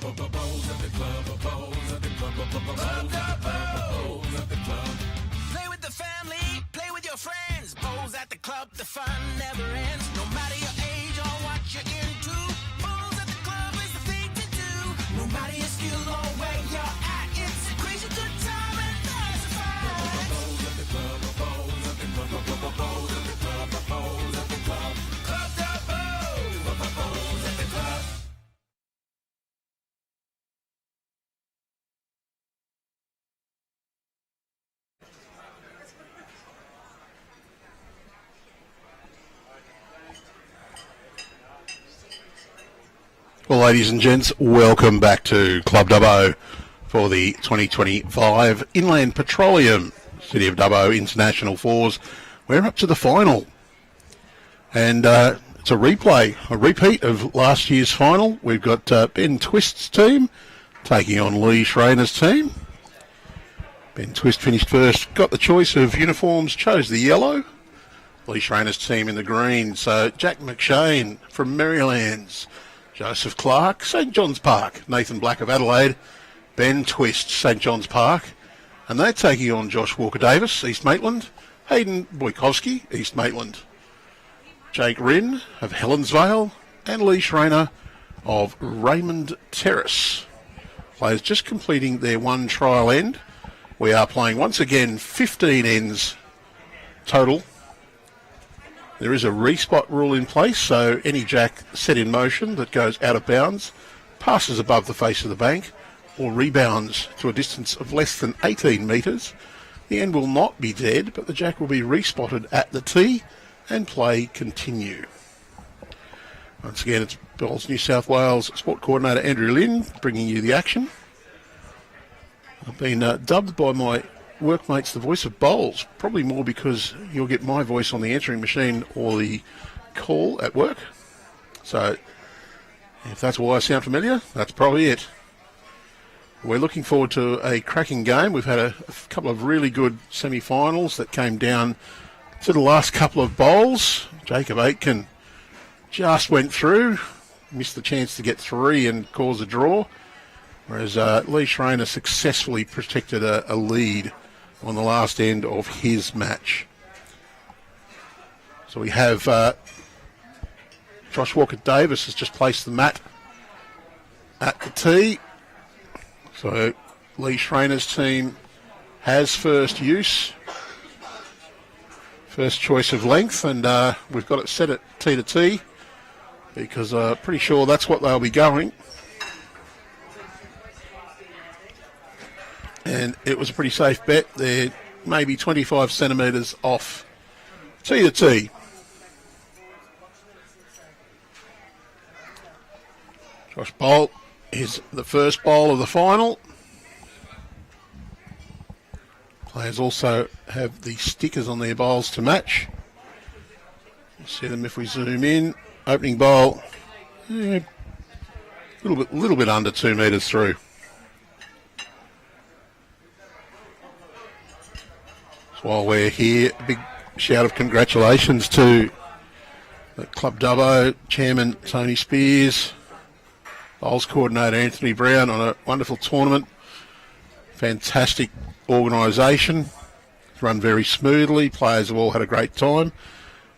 Play with the family, play with your friends. Bowls at the club, the fun never ends. No matter your age or what you're into, bowls at the club is the thing to do. No matter your skill or where you're at, it's a crazy good time and there's a fight. Bowls at the club, bowls at the club, bowls at the club, bowls at the club. Club Dubbo, bowls at the club. Well, ladies and gents, welcome back to Club Dubbo for the 2025 Inland Petroleum City of Dubbo International Fours. We're up to the final. And it's a repeat of last year's final. We've got Ben Twist's team taking on Lee Schraner's team. Ben Twist finished first, got the choice of uniforms, chose the yellow. Lee Schraner's team in the green. So Jack McShane from Merrylands, Joseph Clarke, St John's Park, Nathan Black of Adelaide, Ben Twist, St John's Park, and they're taking on Josh Walker-Davis, East Maitland, Haydn Bojkowski, East Maitland, Jake Rynne of Helensvale, and Lee Schraner of Raymond Terrace. Players just completing their one trial end. We are playing once again 15 ends total. There is a respot rule in place, so any jack set in motion that goes out of bounds, passes above the face of the bank, or rebounds to a distance of less than 18 metres, the end will not be dead, but the jack will be respotted at the tee and play continue. Once again, it's Bowls New South Wales Sport Coordinator Andrew Lynn bringing you the action. I've been dubbed by my workmates the voice of bowls, probably more because you'll get my voice on the answering machine or the call at work. So if that's why I sound familiar, that's probably it. We're looking forward to a cracking game. We've had a couple of really good semi-finals that came down to the last couple of bowls. Jacob Aitken just went through, missed the chance to get three and cause a draw, whereas Lee Schraner successfully protected a lead on the last end of his match. So we have Josh Walker-Davis has just placed the mat at the tee. So Lee Schraner's team has first use, first choice of length, and we've got it set at tee to tee because pretty sure that's what they'll be going. And it was a pretty safe bet. They're maybe 25 centimetres off tee to tee. Josh Bolt is the first bowl of the final. Players also have the stickers on their bowls to match. You'll see them if we zoom in. Opening bowl, a little bit under 2 metres through. While we're here, a big shout of congratulations to the Club Dubbo Chairman Tony Spears, Bowls Coordinator Anthony Brown on a wonderful tournament. Fantastic organisation. It's run very smoothly. Players have all had a great time.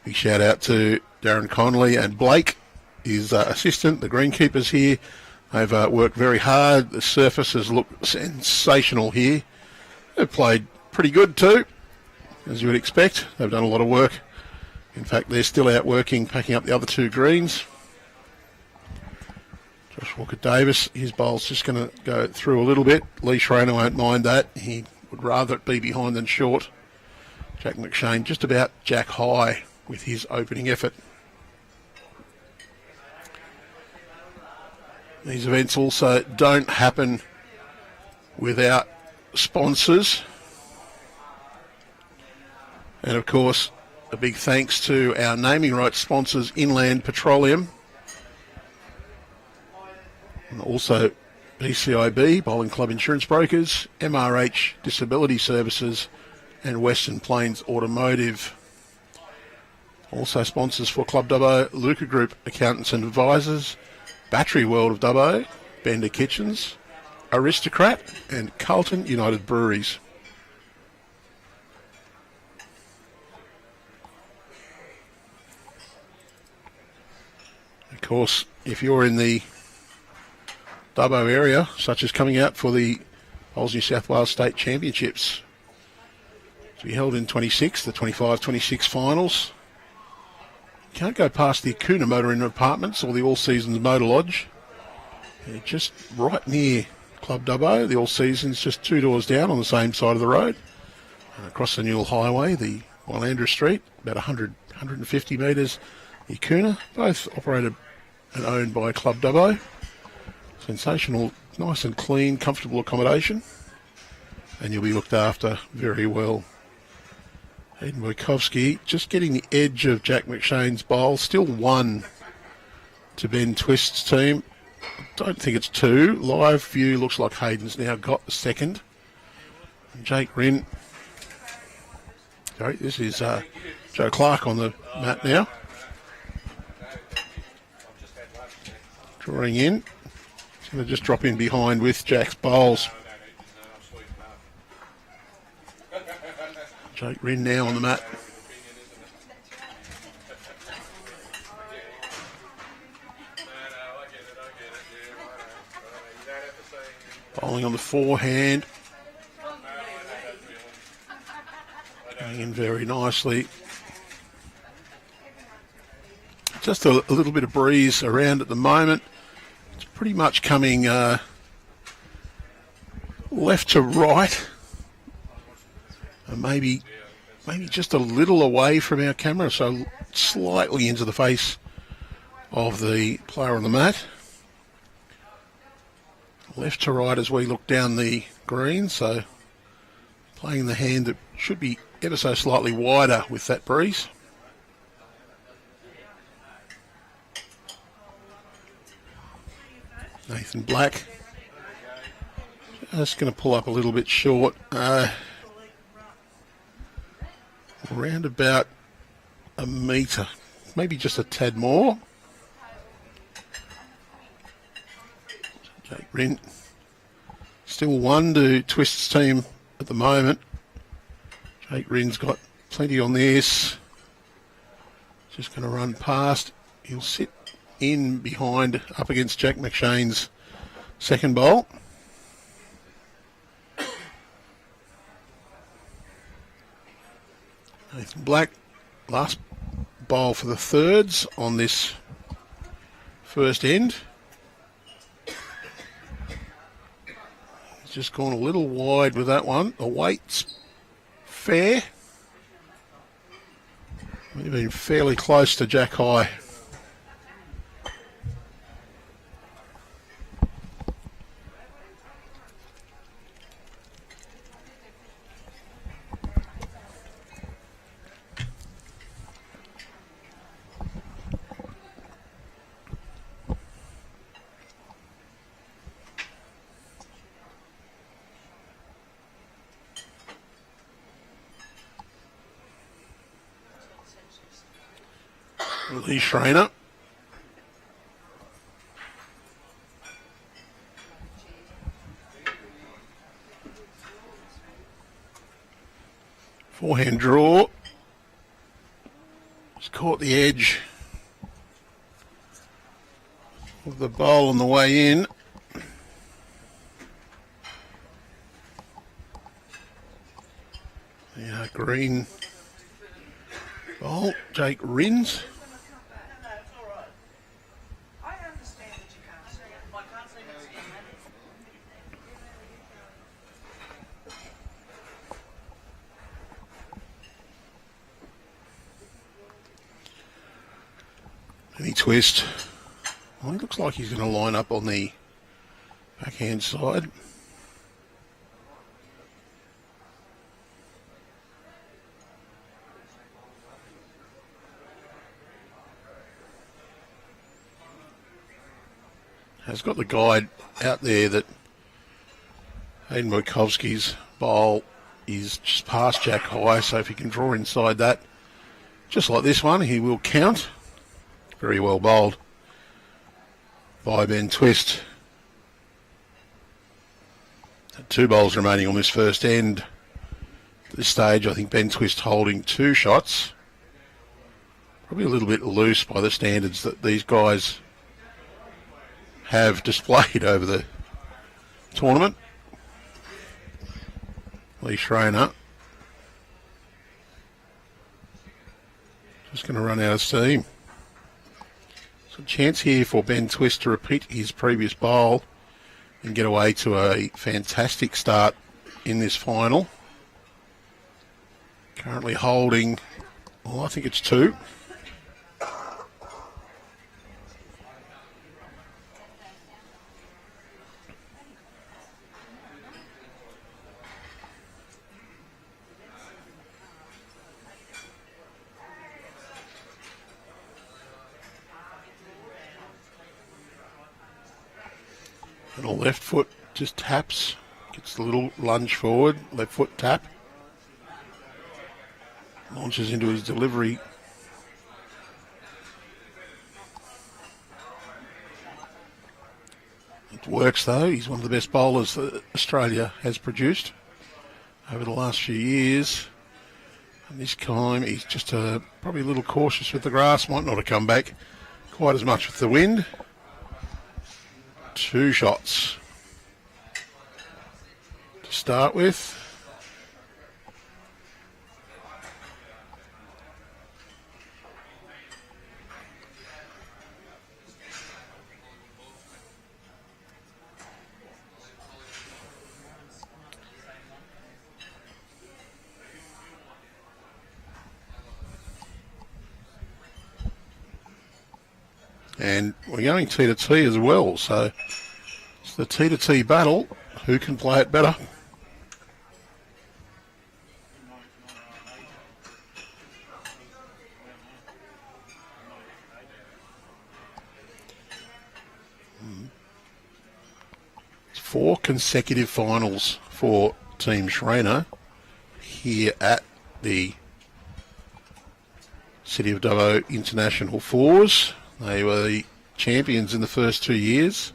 Big shout out to Darren Connolly and Blake, his assistant, the greenkeepers here. They've worked very hard. The surfaces look sensational here. They've played pretty good too, as you would expect. They've done a lot of work. In fact, they're still out working, packing up the other two greens. Josh Walker-Davis, his bowl's just going to go through a little bit. Lee Schraner won't mind that. He would rather it be behind than short. Jack McShane just about jack high with his opening effort. These events also don't happen without sponsors. And of course, a big thanks to our naming rights sponsors, Inland Petroleum, and also BCIB, Bowling Club Insurance Brokers, MRH Disability Services, and Western Plains Automotive. Also sponsors for Club Dubbo, Luca Group Accountants and Advisors, Battery World of Dubbo, Bender Kitchens, Aristocrat and Carlton United Breweries. Of course, if you're in the Dubbo area, such as coming out for the Bowls New South Wales State Championships to be held in 26, the 25-26 finals. You can't go past the Acuna Motor Inn Apartments or the All Seasons Motor Lodge. They're just right near Club Dubbo. The All Seasons just 2 doors down on the same side of the road. And across the Newell Highway, the Wilandra Street, about 150 metres. The Acuna, both operated and owned by Club Dubbo. Sensational, nice and clean, comfortable accommodation. And you'll be looked after very well. Haydn Bojkowski just getting the edge of Jack McShane's bowl. Still 1 to Ben Twist's team. Don't think it's 2. Live view looks like Haydn's now got the second. And Jake Rynne. Sorry, this is Joe Clarke on the mat now. Drawing in. He's going to just drop in behind with Jack's bowls. Jake Rynne now on the mat. Bowling on the forehand. Going in very nicely. Just a little bit of breeze around at the moment. It's pretty much coming left to right. And maybe just a little away from our camera, so slightly into the face of the player on the mat. Left to right as we look down the green, so playing the hand that should be ever so slightly wider with that breeze. Nathan Black just going to pull up a little bit short. Around about a metre, maybe just a tad more. Jake Rynne, still 1 to Twist's team at the moment. Jake Rynne's got plenty on this. Just going to run past. He'll sit in behind up against Jack McShane's second bowl. Nathan Black, last bowl for the thirds on this first end. He's just gone a little wide with that one. The weight's fair. We've been fairly close to Jack High. Schraner. Forehand draw. Just caught the edge of the bowl on the way in. Yeah, green bowl. Jake Rynne's. Any twist. Well, it looks like he's going to line up on the backhand side. Has got the guide out there that Haydn Bojkowski's bowl is just past Jack High, so if he can draw inside that, just like this one, he will count. Very well bowled by Ben Twist. 2 bowls remaining on this first end. At this stage, I think Ben Twist holding 2 shots. Probably a little bit loose by the standards that these guys have displayed over the tournament. Schraner just going to run out of steam. So a chance here for Ben Twist to repeat his previous bowl and get away to a fantastic start in this final. Currently holding, I think it's 2. And a left foot just taps, gets a little lunge forward, left foot tap. Launches into his delivery. It works though, he's one of the best bowlers that Australia has produced over the last few years. And this time he's just probably a little cautious with the grass, might not have come back quite as much with the wind. 2 shots to start with. And we're going T to T as well, so it's the T to T battle. Who can play it better? It's 4 consecutive finals for Team Schraner here at the City of Dubbo International Fours. They were the champions in the first 2 years,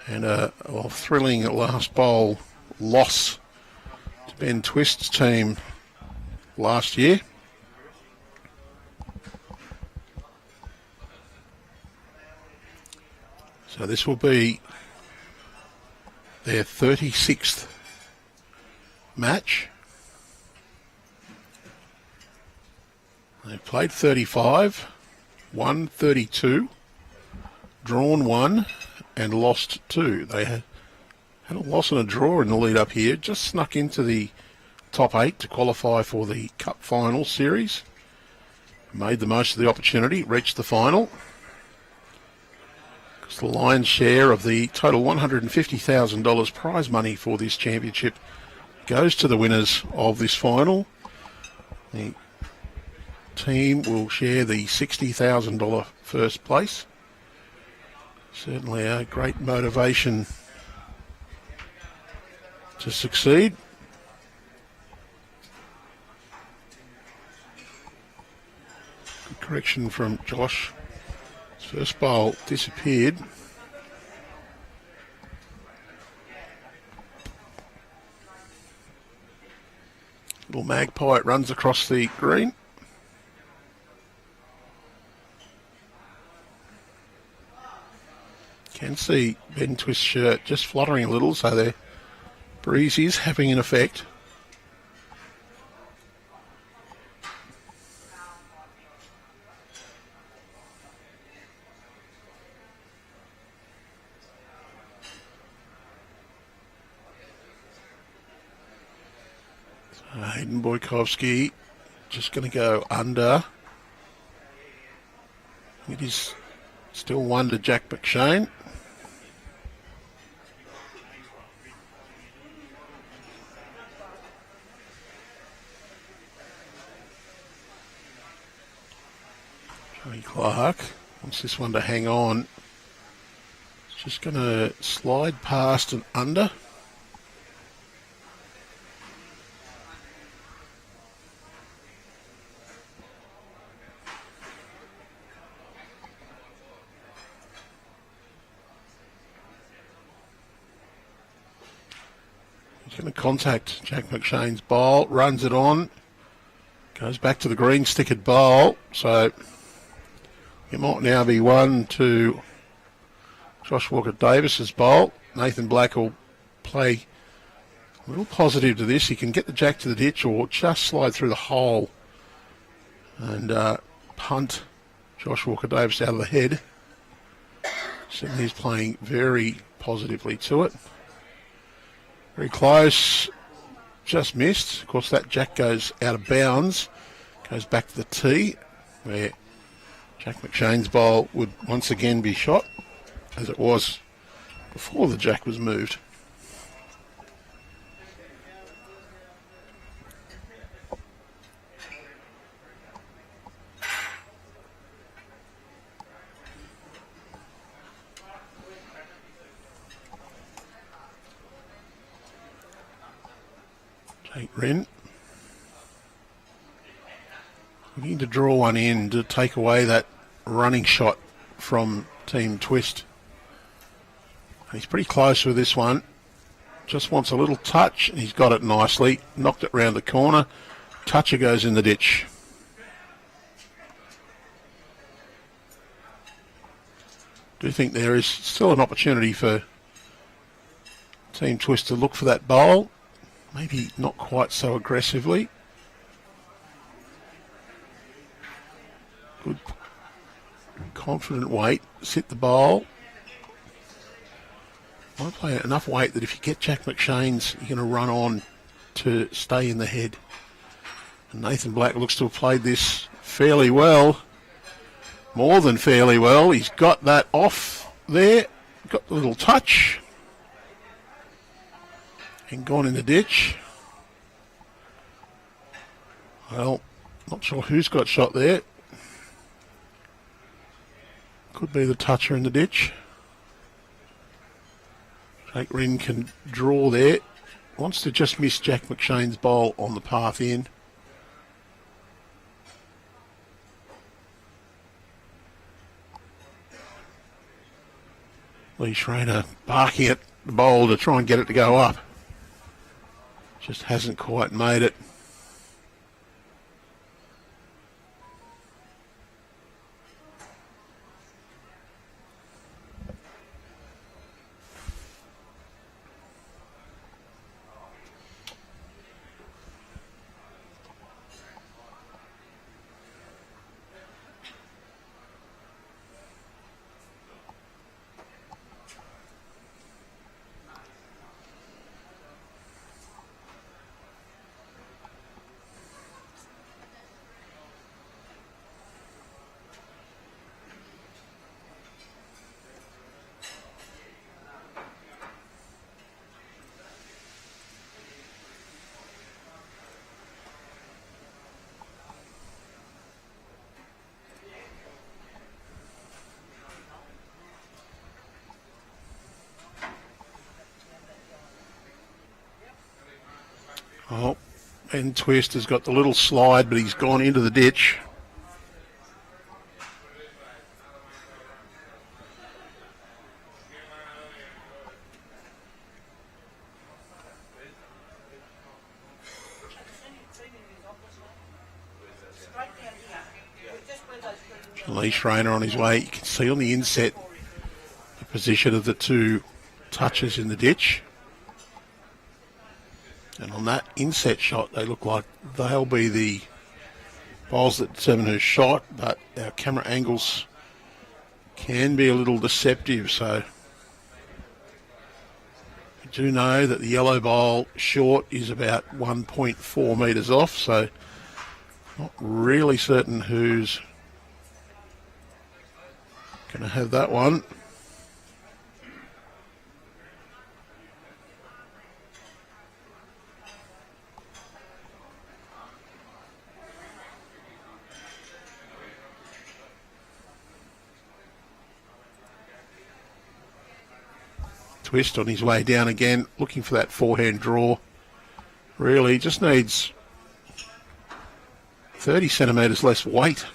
and a thrilling last bowl loss to Ben Twist's team last year. So this will be their 36th match. They've played 35. Won 32, drawn 1, and lost 2. They had a loss and a draw in the lead up here, just snuck into the top 8 to qualify for the Cup Final Series. Made the most of the opportunity, reached the final. Because the lion's share of the total $150,000 prize money for this championship goes to the winners of this final. The team will share the $60,000 first place. Certainly a great motivation to succeed. Good correction from Josh. His first bowl disappeared. Little magpie, it runs across the green. Can see Ben Twist's shirt just fluttering a little, so the breeze is having an effect. So Haydn Bojkowski just going to go under. It is still 1 to Jack McShane. Clarke wants this one to hang on. It's just going to slide past and under. He's going to contact Jack McShane's bowl, runs it on, goes back to the green stickered bowl. So it might now be one to Josh Walker-Davis's bowl. Nathan Black will play a little positive to this. He can get the jack to the ditch or just slide through the hole and punt Josh Walker-Davis out of the head. Sydney's playing very positively to it. Very close, just missed. Of course, that jack goes out of bounds, goes back to the tee, where Jack McShane's bowl would once again be shot, as it was before the jack was moved. Take Rynne. We need to draw one in to take away that running shot from Team Twist. And he's pretty close with this one. Just wants a little touch, and he's got it nicely. Knocked it round the corner. Toucher goes in the ditch. Do think there is still an opportunity for Team Twist to look for that bowl. Maybe not quite so aggressively. Good confident weight. Sit the bowl. Might play enough weight that if you get Jack McShane's, you're going to run on to stay in the head. And Nathan Black looks to have played this fairly well. More than fairly well. He's got that off there. Got the little touch. And gone in the ditch. Well, not sure who's got shot there. Could be the toucher in the ditch. Jake Rynne can draw there. Wants to just miss Jack McShane's bowl on the path in. Lee Schraner barking at the bowl to try and get it to go up. Just hasn't quite made it. Oh, and Twist has got the little slide, but he's gone into the ditch. Lee Schraner on his way. You can see on the inset the position of the two touches in the ditch. And on that inset shot, they look like they'll be the bowls that determine who's shot, but our camera angles can be a little deceptive, so we do know that the yellow bowl short is about 1.4 metres off, so not really certain who's going to have that one. Twist on his way down again, looking for that forehand draw. Really just needs 30 centimetres less weight.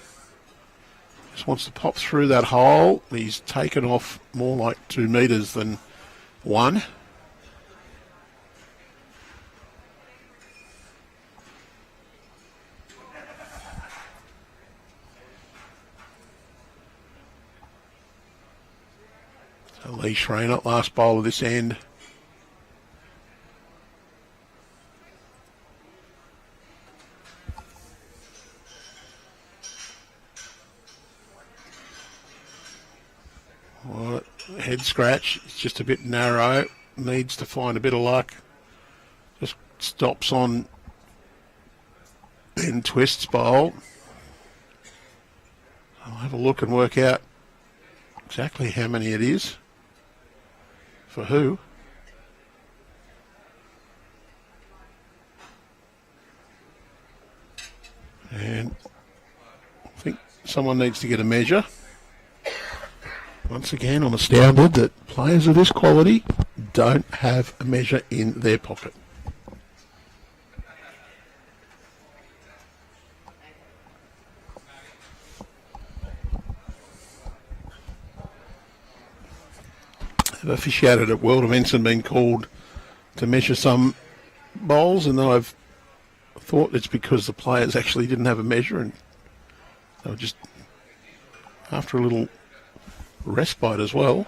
Just wants to pop through that hole. He's taken off more like 2 metres than 1. So Lee Schraner, last bowl of this end. Well, head scratch. It's just a bit narrow. Needs to find a bit of luck. Just stops on then twists bowl. I'll have a look and work out exactly how many it is for who. And I think someone needs to get a measure. Once again, I'm astounded that players of this quality don't have a measure in their pocket. I've officiated at World Events and been called to measure some bowls, and I've thought it's because the players actually didn't have a measure and they were just after a little respite as well.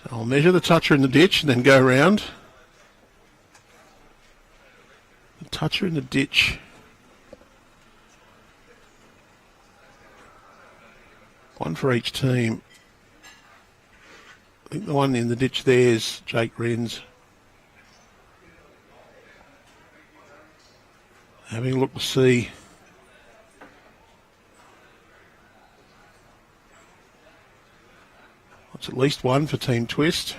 So I'll measure the toucher in the ditch and then go round. The toucher in the ditch. One for each team. I think the one in the ditch there is Jake Rynne's. Having a look to see. It's at least one for Team Twist.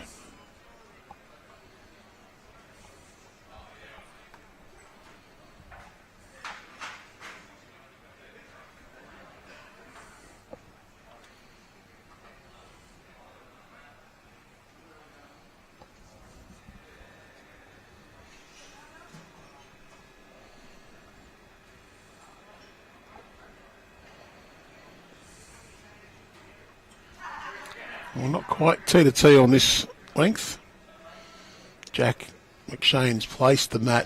Well, not quite T to T on this length. Jack McShane's placed the mat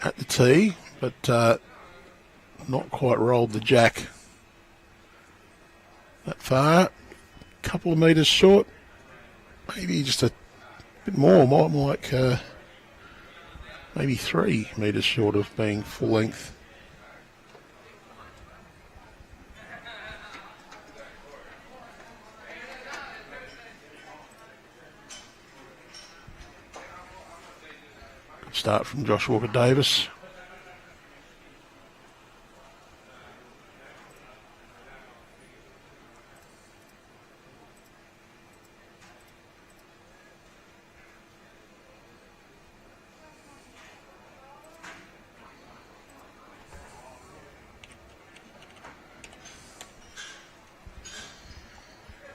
at the tee, but not quite rolled the jack that far. A couple of metres short, maybe just a bit more, more like maybe 3 metres short of being full length. Start from Josh Walker-Davis.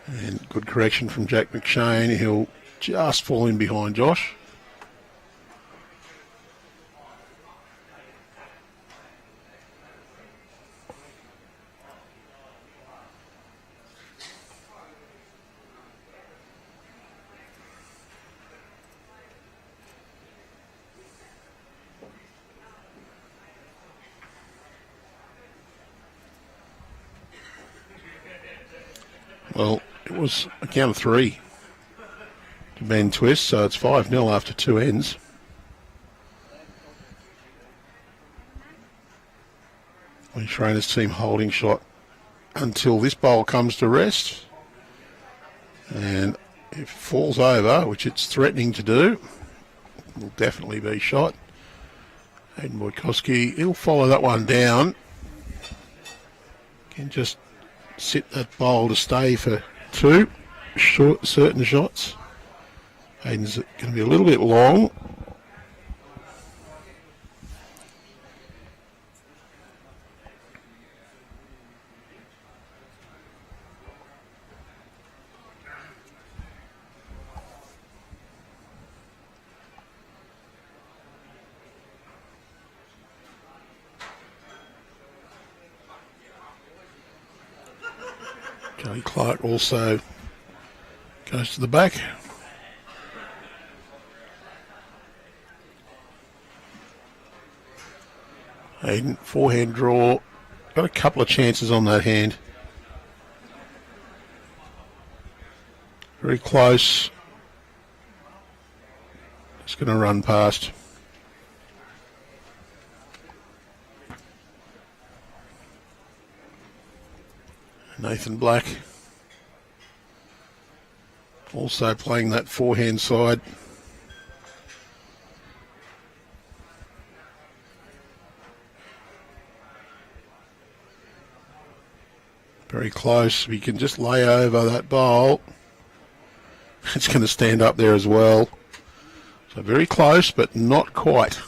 And good correction from Jack McShane. He'll just fall in behind Josh. Well, it was a count of 3 to Ben Twist, so it's 5-0 after 2 ends. Lee Schraner's team holding shot until this bowl comes to rest. And if it falls over, which it's threatening to do, will definitely be shot. Haydn Bojkowski, he'll follow that one down. Can just sit that bowl to stay for 2 short certain shots. Hayden's going to be a little bit long. Clarke also goes to the back. Haydn, forehand draw, got a couple of chances on that hand. Very close. Just going to run past. Nathan Black also playing that forehand side. Very close. We can just lay over that bowl. It's going to stand up there as well. So very close, but not quite.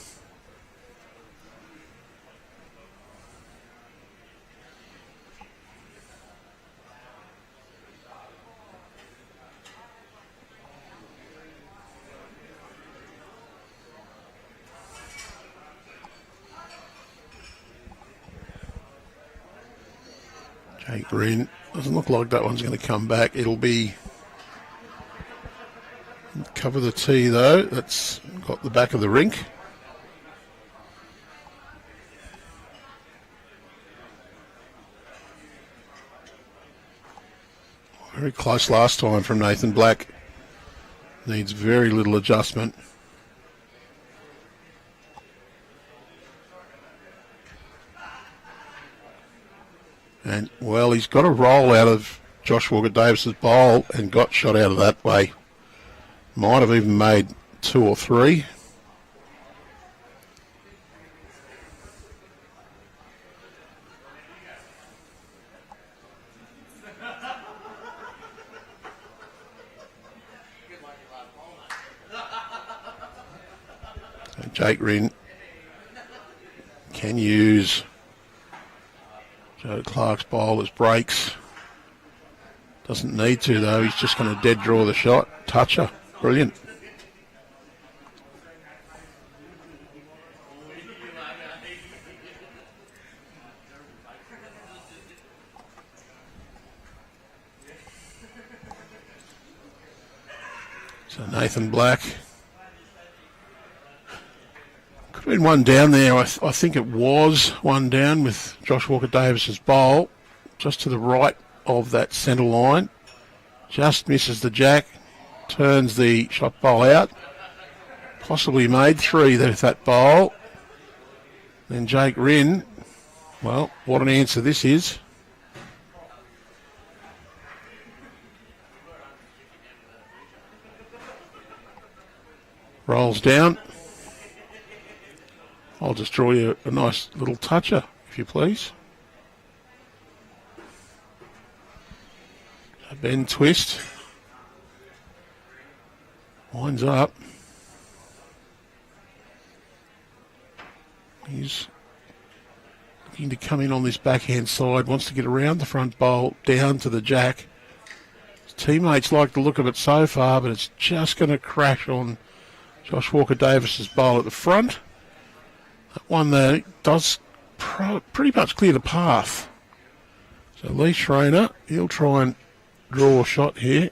Rynne, doesn't look like that one's going to come back. It'll be cover the tee though. That's got the back of the rink. Very close last time from Nathan Black. Needs very little adjustment. And, well, he's got a roll out of Josh Walker-Davis's bowl and got shot out of that way. Might have even made 2 or 3. So Jake Rynne can use Clarke's bowl as breaks. Doesn't need to though, he's just going to dead draw the shot. Toucher, brilliant. So Nathan Black. Could have been one down there. I think it was one down with Josh Walker-Davis's bowl. Just to the right of that centre line. Just misses the jack. Turns the shot bowl out. Possibly made 3 with that bowl. Then Jake Rynne. Well, what an answer this is. Rolls down. I'll just draw you a nice little toucher, if you please. A bend twist. Winds up. He's looking to come in on this backhand side, wants to get around the front bowl, down to the jack. His teammates like the look of it so far, but it's just going to crash on Josh Walker-Davis's bowl at the front. That one there does pretty much clear the path. So Lee Schraner, he'll try and draw a shot here.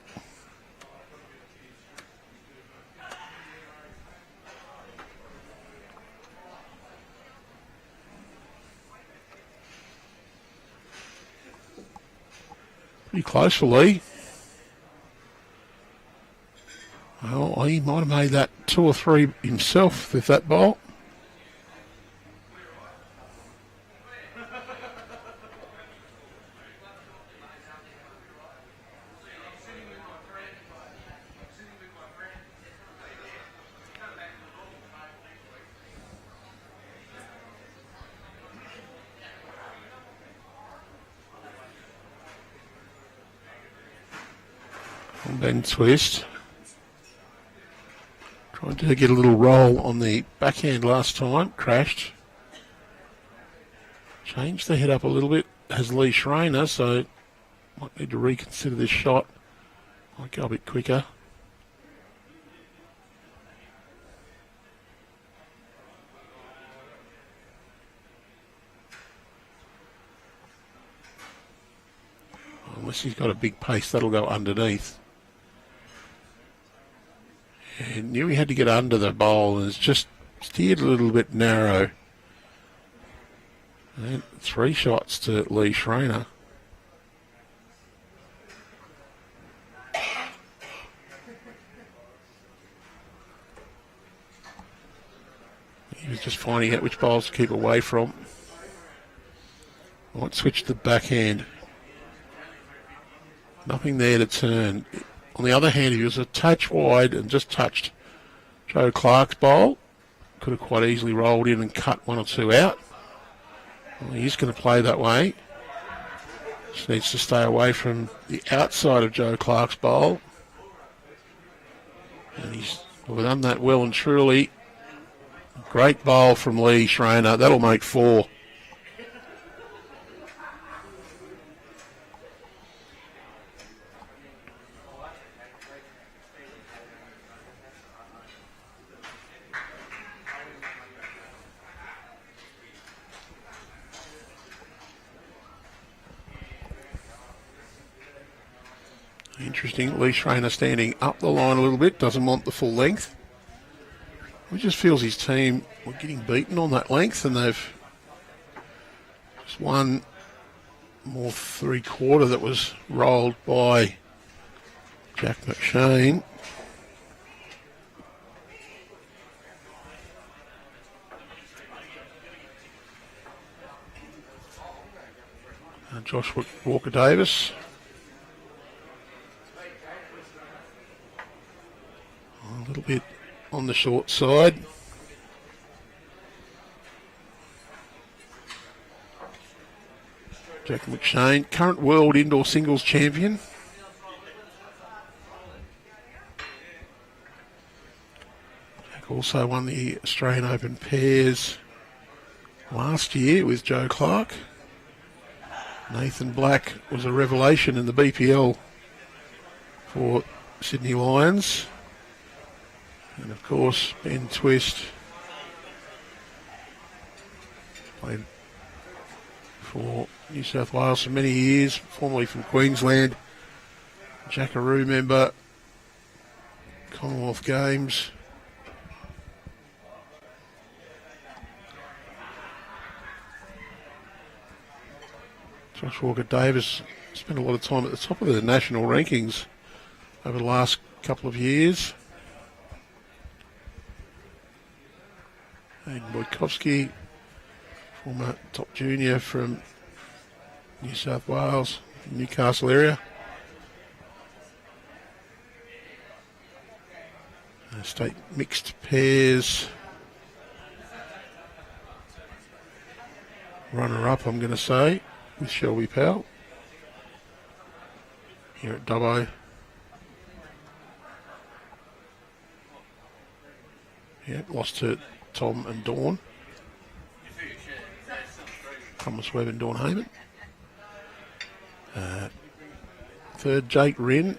Pretty close for Lee. Well, he might have made that 2 or 3 himself with that bowl. Bend twist. Tried to get a little roll on the backhand last time, crashed. Changed the head up a little bit, has Lee Schraner, so might need to reconsider this shot. Might go a bit quicker. Unless he's got a big pace, that'll go underneath. And knew he had to get under the bowl, and it's just steered a little bit narrow. And 3 shots to Lee Schraner. He was just finding out which bowls to keep away from. Might switch to the backhand. Nothing there to turn. On the other hand, he was a touch wide and just touched Joe Clarke's bowl. Could have quite easily rolled in and cut 1 or 2 out. Well, he's going to play that way. Just needs to stay away from the outside of Joe Clarke's bowl. And he's done that well and truly. Great bowl from Lee Schraner. That'll make 4. Interesting. Lee Schraner standing up the line a little bit. Doesn't want the full length. He just feels his team were getting beaten on that length, and they've just one more 3/4 that was rolled by Jack McShane. Josh Walker-Davis. A little bit on the short side. Jack McShane, current world indoor singles champion. Jack also won the Australian Open pairs last year with Joe Clarke. Nathan Black was a revelation in the BPL for Sydney Lions. And of course, Ben Twist played for New South Wales for many years, formerly from Queensland. Jackaroo member, Commonwealth Games. Josh Walker-Davis spent a lot of time at the top of the national rankings over the last couple of years. Haydn Bojkowski, former top junior from New South Wales, Newcastle area. State mixed pairs. Runner-up, I'm going to say, with Shelby Powell here at Dubbo. Yeah, lost to Tom and Dawn. Thomas Webb and Dawn Heyman. Third, Jake Rynne,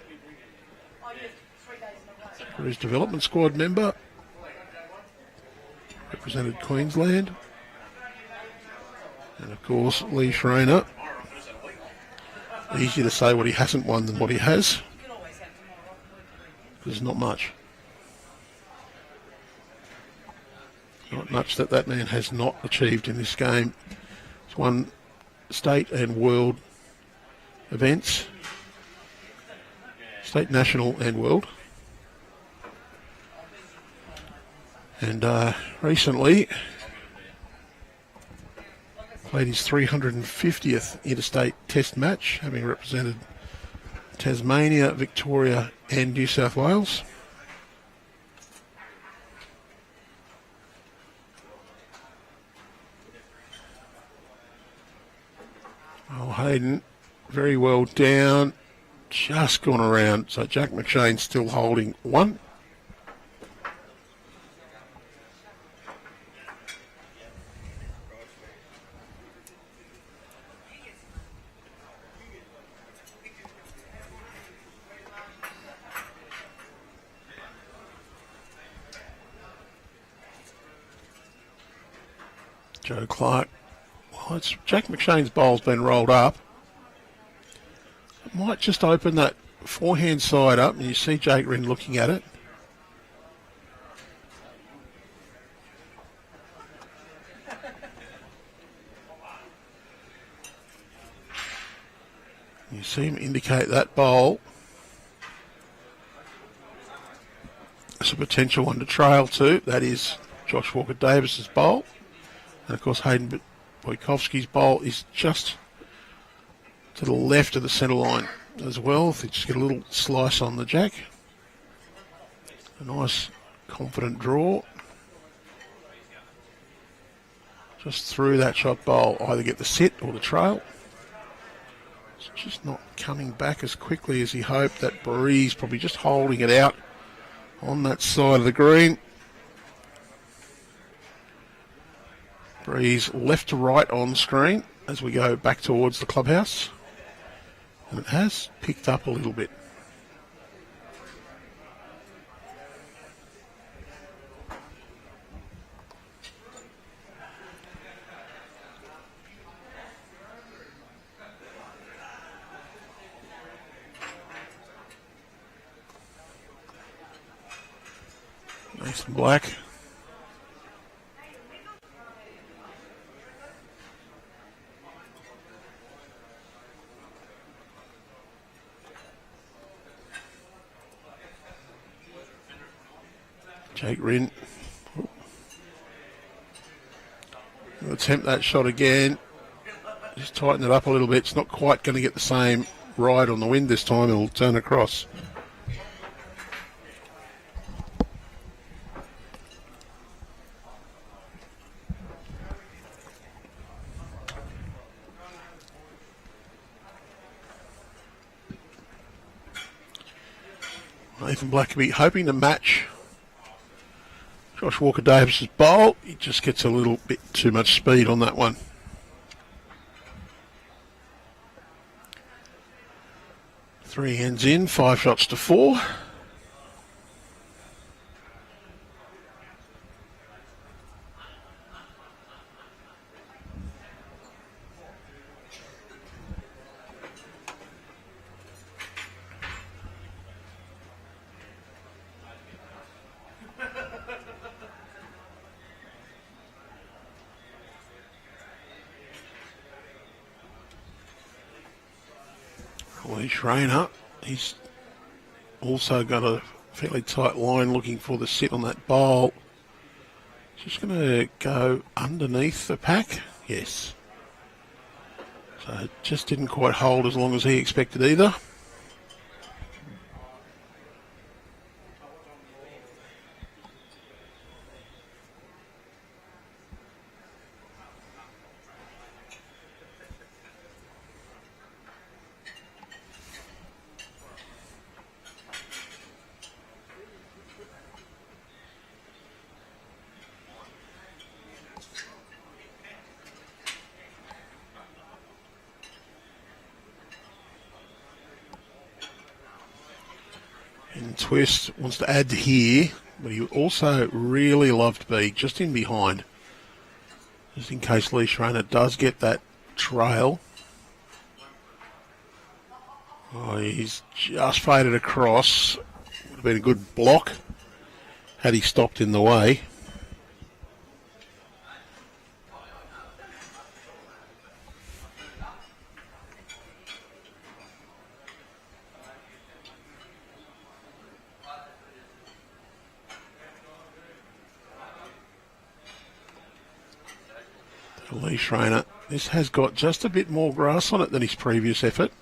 for his development squad member, represented Queensland. And of course, Lee Schraner. Easier to say what he hasn't won than what he has. There's not much. Not much that man has not achieved in this game. He's won state and world events. State, national and world. And recently played his 350th interstate test match, having represented Tasmania, Victoria and New South Wales. Oh, Haydn, very well down, just gone around. So Jack McShane still holding 1. Joe Clarke. Well, Jack McShane's bowl's been rolled up. It might just open that forehand side up, and you see Jake Rynne looking at it. You see him indicate that bowl as a potential one to trail to. That is Josh Walker-Davis's bowl. And of course Haydn Bojkowski's bowl is just to the left of the centre line as well. They just get a little slice on the jack. A nice confident draw. Just through that shot bowl, either get the sit or the trail. It's just not coming back as quickly as he hoped. That breeze probably just holding it out on that side of the green. Breeze left to right on screen as we go back towards the clubhouse. And it has picked up a little bit. Nice and black. Jake Rynne. We'll attempt that shot again. Just tighten it up a little bit. It's not quite going to get the same ride on the wind this time. It'll turn across. Nathan Blackaby hoping to match Josh Walker-Davis's bowl. He just gets a little bit too much speed on that one. Three ends in, 5 shots to 4. Schraner, he's also got a fairly tight line looking for the sit on that bowl. Just going to go underneath the pack. Yes. So it just didn't quite hold as long as he expected either. And Twist wants to add here, but he would also really love to be just in behind, just in case Lee Schraner does get that trail. Oh, he's just faded across. Would have been a good block had he stopped in the way. Lee Schraner. This has got just a bit more grass on it than his previous effort.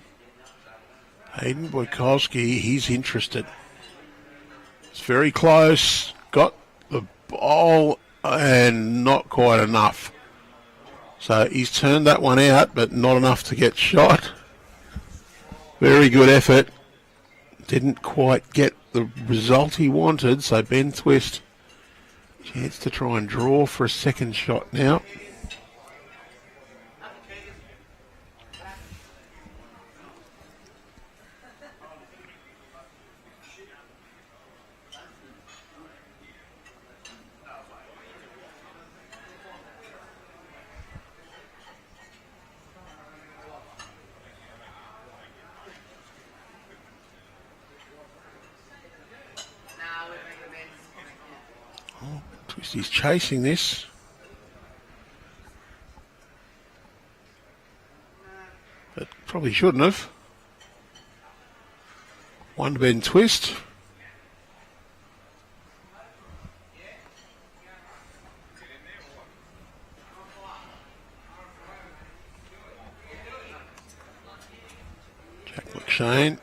Haydn Bojkowski, he's interested. It's very close. Got the bowl and not quite enough. So he's turned that one out, but not enough to get shot. Very good effort. Didn't quite get the result he wanted, so Ben Twist, chance to try and draw for a second shot now. He's chasing this. But probably shouldn't have. One bend twist. Jack McShane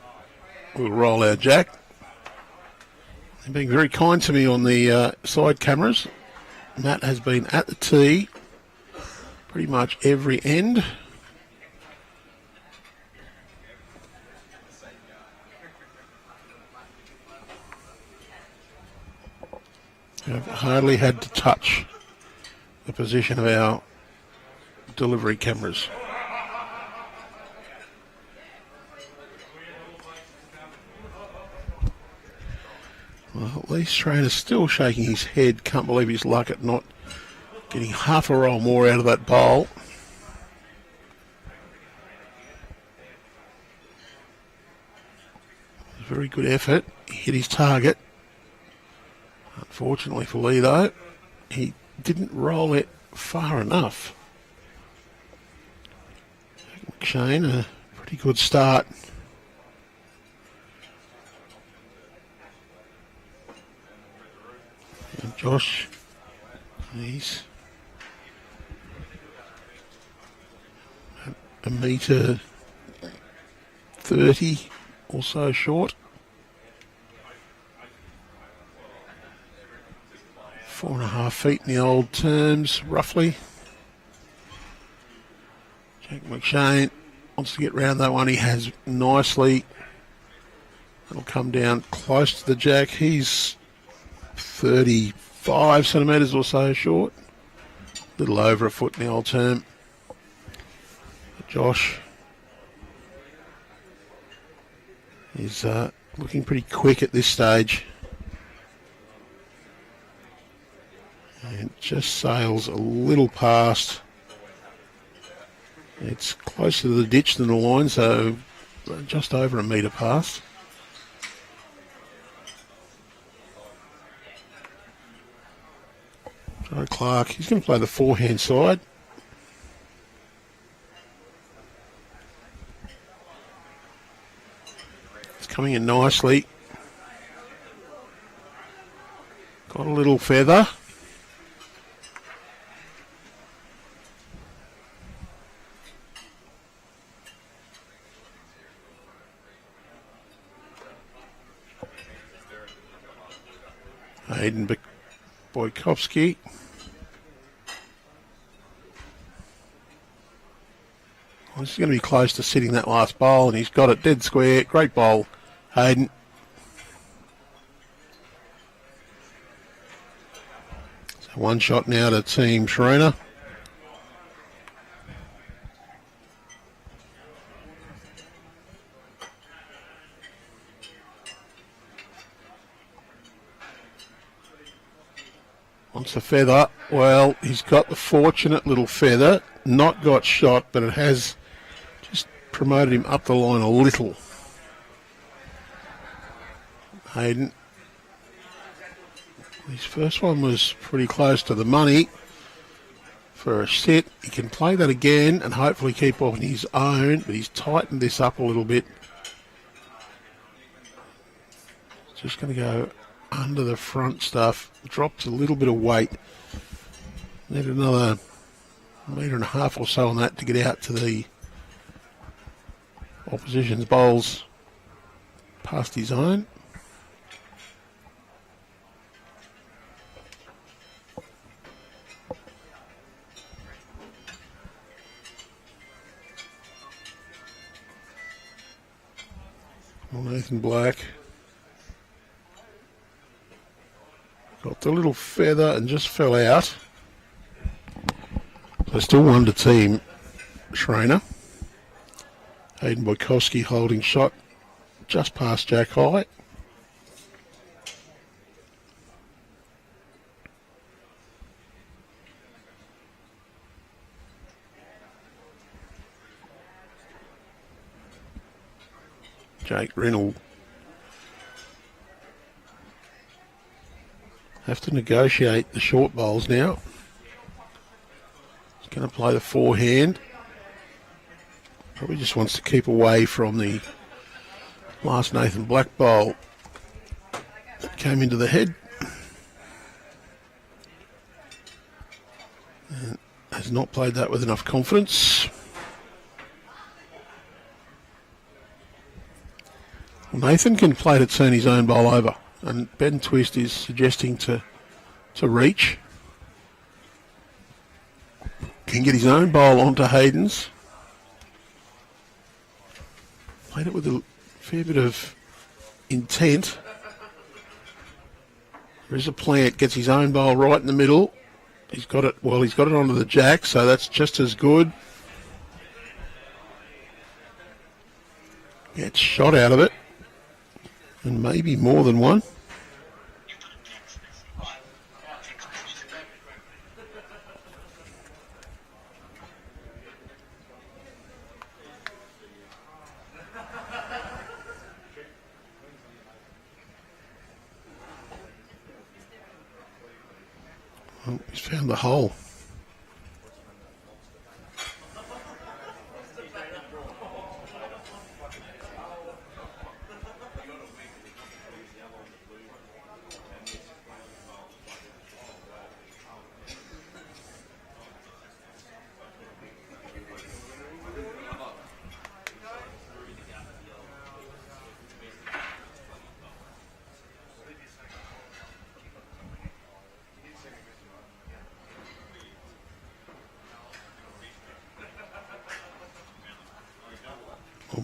will roll our jack. They're being very kind to me on the side cameras. Matt has been at the tee pretty much every end. I've hardly had to touch the position of our delivery cameras. Well, at least Schraner's still shaking his head. Can't believe his luck at not getting half a roll more out of that bowl. It was a very good effort. He hit his target. Unfortunately for Lee, though, he didn't roll it far enough. McShane, a pretty good start. And Josh, he's a metre 30 or so short. 4.5 feet in the old terms, roughly. Jack McShane wants to get round that one. He has nicely. It'll come down close to the jack. He's 35 centimetres or so short. A little over a foot in the old term. Josh is looking pretty quick at this stage. And just sails a little past. It's closer to the ditch than the line, so just over a metre past. So Clarke, he's going to play the forehand side. It's coming in nicely. Got a little feather. Haydn, Bojkowski. Well, this is going to be close to sitting that last bowl, and he's got it dead square. Great bowl, Haydn. So one shot now to Team Schraner. Wants a feather. Well, he's got the fortunate little feather. Not got shot, but it has just promoted him up the line a little. Haydn. His first one was pretty close to the money for a set. He can play that again and hopefully keep on his own, but he's tightened this up a little bit. Just going to go under the front stuff. Drops a little bit of weight. Need another 1.5 metres or so on that to get out to the opposition's bowls past his own. Well, Nathan Black got the little feather and just fell out. So still one to Team Schraner. Haydn Bojkowski holding shot just past Jack High. Jake Rynne have to negotiate the short bowls now. He's going to play the forehand. Probably just wants to keep away from the Last Nathan Black bowl that came into the head. And has not played that with enough confidence. Nathan can play to turn his own bowl over, and Ben Twist is suggesting to reach. Can get his own bowl onto Haydn's. Played it with a fair bit of intent. There is a plant, gets his own bowl right in the middle. He's got it, well, he's got it onto the jack, so that's just as good. Gets shot out of it, and maybe more than one. Oh, he's found the hole.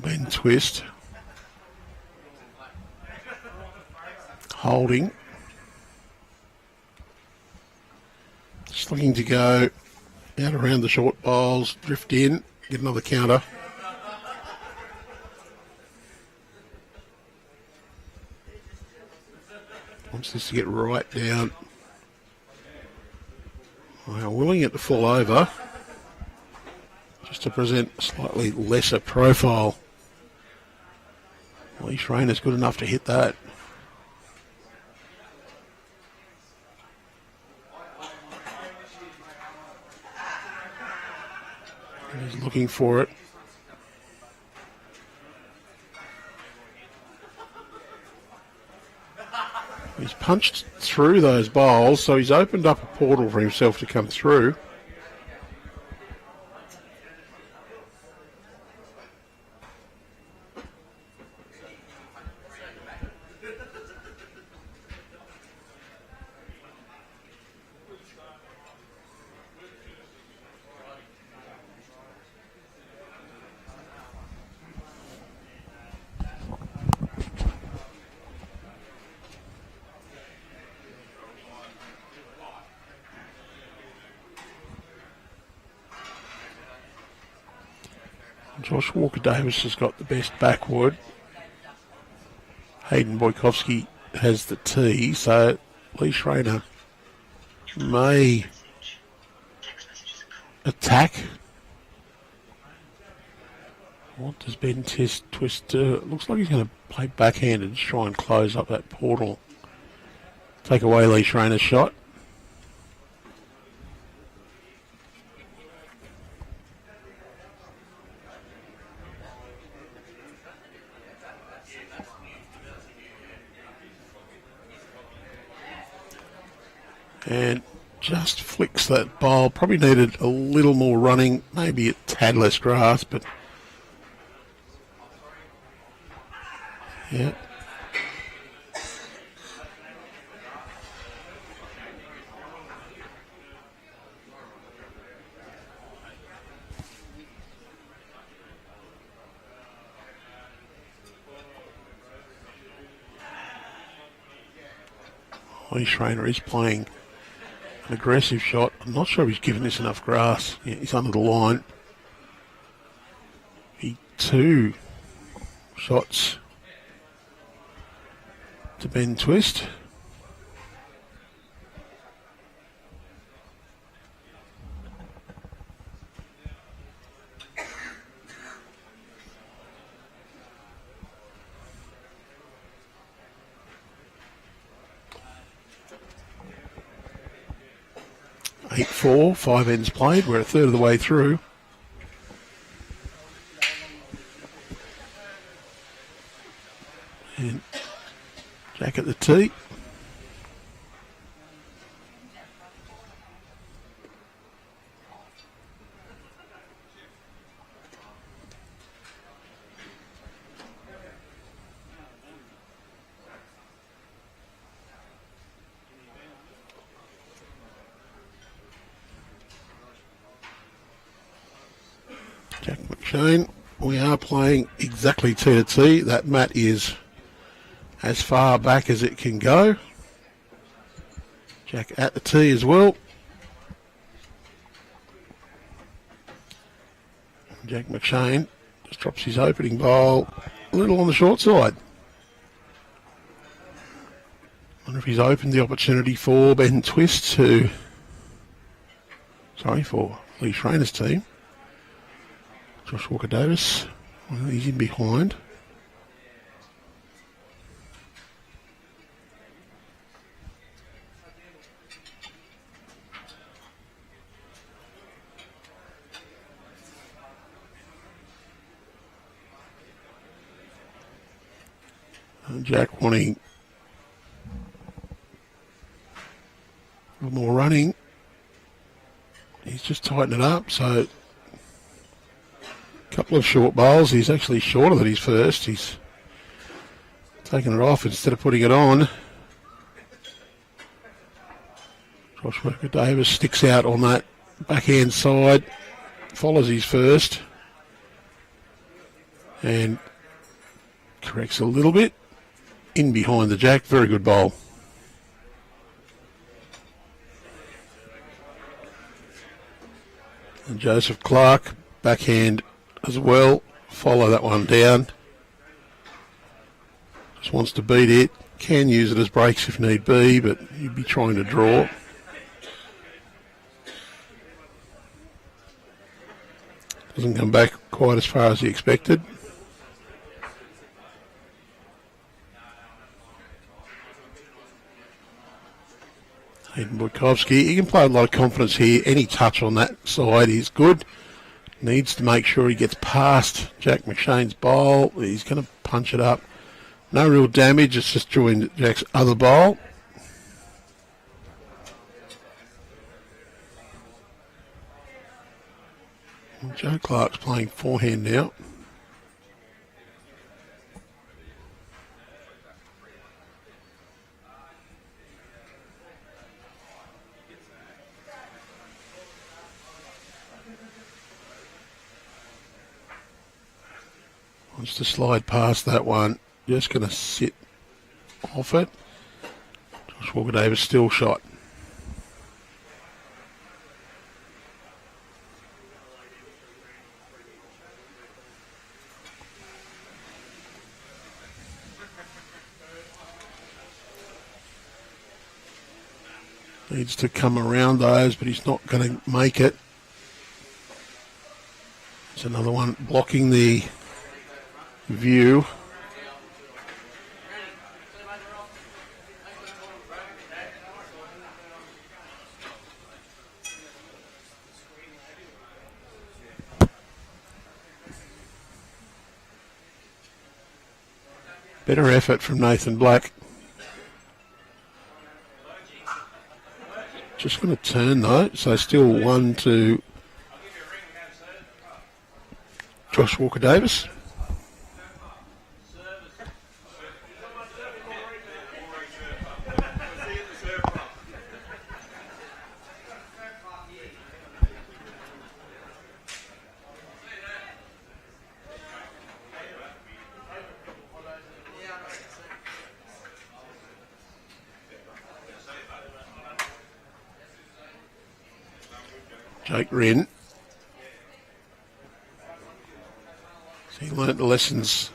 Ben Twist holding, just looking to go out around the short bowls, drift in, get another counter. Wants this to get right down. They are willing it to fall over, just to present a slightly lesser profile. Well, Schraner's good enough to hit that. And he's looking for it. He's punched through those bowls, so he's opened up a portal for himself to come through. Josh Walker-Davis has got the best backward. Haydn Bojkowski has the tee, so Lee Schraner may attack. What does Ben Twist do? It looks like he's going to play backhanded to try and close up that portal. Take away Lee Schraner's shot. And just flicks that bowl. Probably needed a little more running, maybe a tad less grass, but yeah. Lee Schraner is playing an aggressive shot. I'm not sure if he's given this enough grass. Yeah, he's under the line. He 2 shots to Ben Twist. Eight-4, 5 ends played. We're a third of the way through. And Jack at the tee. Jack McShane, we are playing exactly tee to tee. That mat is as far back as it can go. Jack at the tee as well. Jack McShane just drops his opening bowl a little on the short side. Wonder if he's opened the opportunity for Ben Twist for Lee Schraner's team. Josh Walker-Davis, well, he's in behind. Jack wanting a little more running. He's just tightened it up, so a couple of short bowls. He's actually shorter than his first. He's taking it off instead of putting it on. Josh Walker-Davis sticks out on that backhand side, follows his first, and corrects a little bit. In behind the Jack, very good bowl. And Joseph Clarke, backhand as well, follow that one down. Just wants to beat it, can use it as breaks if need be, but you'd be trying to draw. Doesn't come back quite as far as he expected. Haydn Bojkowski, he can play with a lot of confidence here. Any touch on that side is good. Needs to make sure he gets past Jack McShane's bowl. He's going to punch it up. No real damage, it's just joined Jack's other bowl. And Joe Clarke's playing forehand now. Wants to slide past that one. Just going to sit off it. Josh Walker-Davis still shot. Needs to come around those, but he's not going to make it. There's another one blocking the view. Better effort from Nathan Black. Just going to turn though, so still 1 to Josh Walker-Davis. Jake Rynne. So he learnt the lessons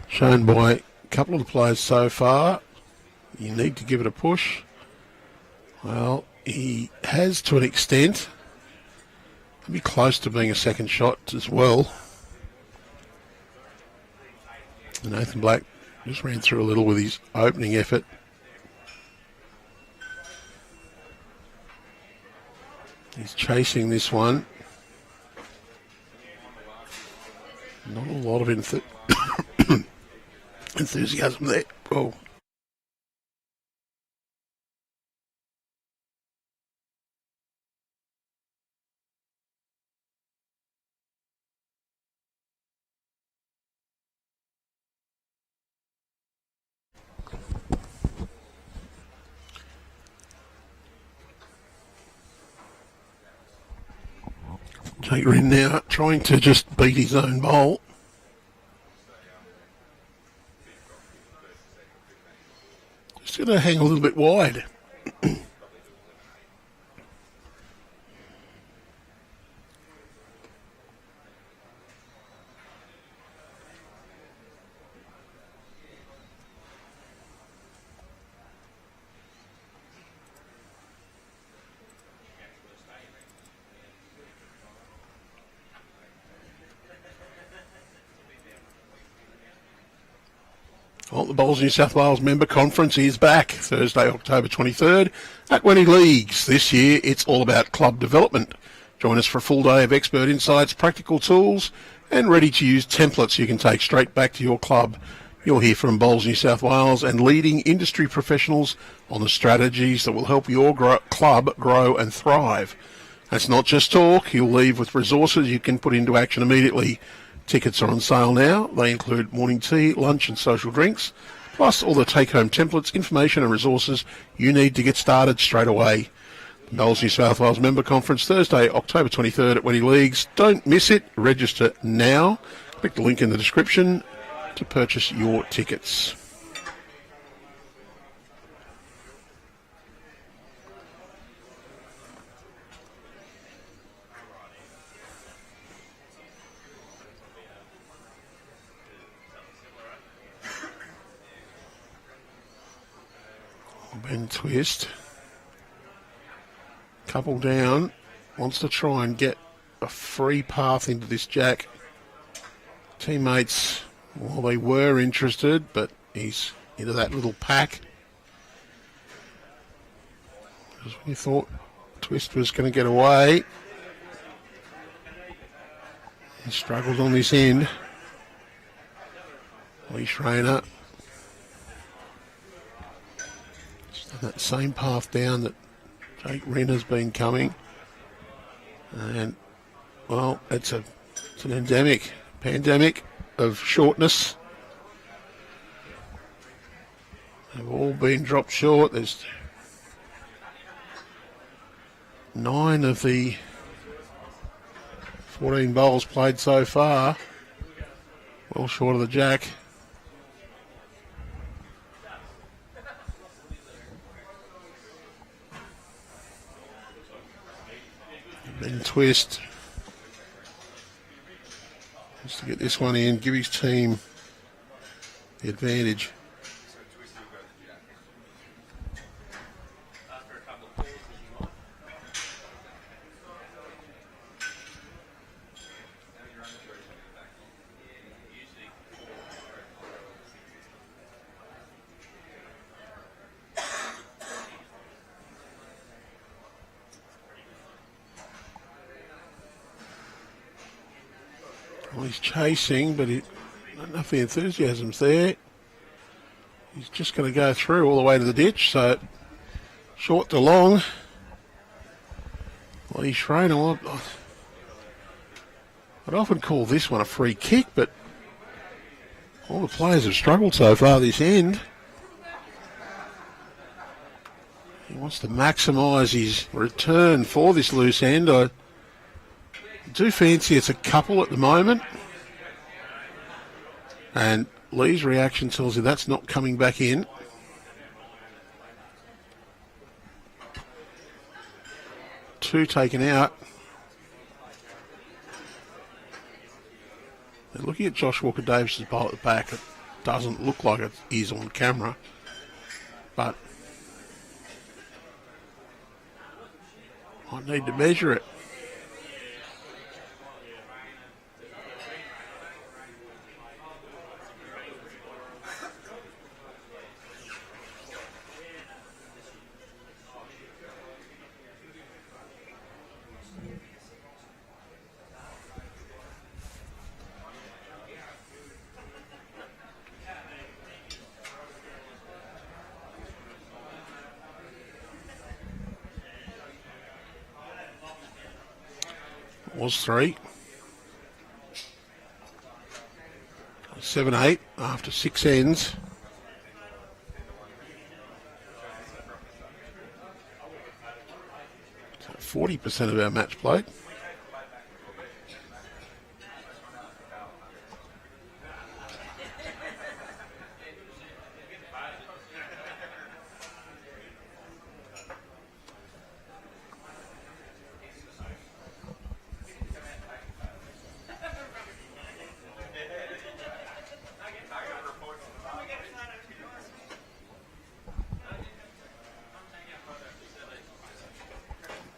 shown by a couple of the players so far. You need to give it a push. Well, he has to an extent. Maybe close to being a second shot as well. And Nathan Black just ran through a little with his opening effort. He's chasing this one. Not a lot of enthusiasm there. Oh. Jake Rynne now trying to just beat his own bowl. Just going to hang a little bit wide. Well, the Bowls New South Wales Member Conference is back Thursday, October 23rd at Wenny Leagues. This year, it's all about club development. Join us for a full day of expert insights, practical tools, and ready-to-use templates you can take straight back to your club. You'll hear from Bowls New South Wales and leading industry professionals on the strategies that will help your club grow and thrive. That's not just talk. You'll leave with resources you can put into action immediately. Tickets are on sale now. They include morning tea, lunch and social drinks, plus all the take-home templates, information and resources you need to get started straight away. The Bowls New South Wales Member Conference, Thursday, October 23rd at Wenny Leagues. Don't miss it. Register now. Click the link in the description to purchase your tickets. Ben Twist, couple down, wants to try and get a free path into this jack. Teammates, well, they were interested, but he's into that little pack. As we thought Twist was going to get away. He struggled on this end. Schraner. That same path down that Jake Rynne has been coming. And, well, it's an pandemic of shortness. They've all been dropped short. There's 9 of the 14 bowls played so far. Well short of the jack. Ben Twist just to get this one in, give his team the advantage. Well, he's chasing, but I don't know if the enthusiasm's there. He's just going to go through all the way to the ditch, so short to long. Well, he's Schraner. I'd often call this one a free kick, but all the players have struggled so far this end. He wants to maximise his return for this loose end. I do fancy it's a couple at the moment. And Lee's reaction tells you that's not coming back in. Two taken out. They're looking at Josh Walker-Davis's bowl at the back. It doesn't look like it is on camera. But I need to measure it. Was 3. 7-8 after 6 ends. So 40% of our match played.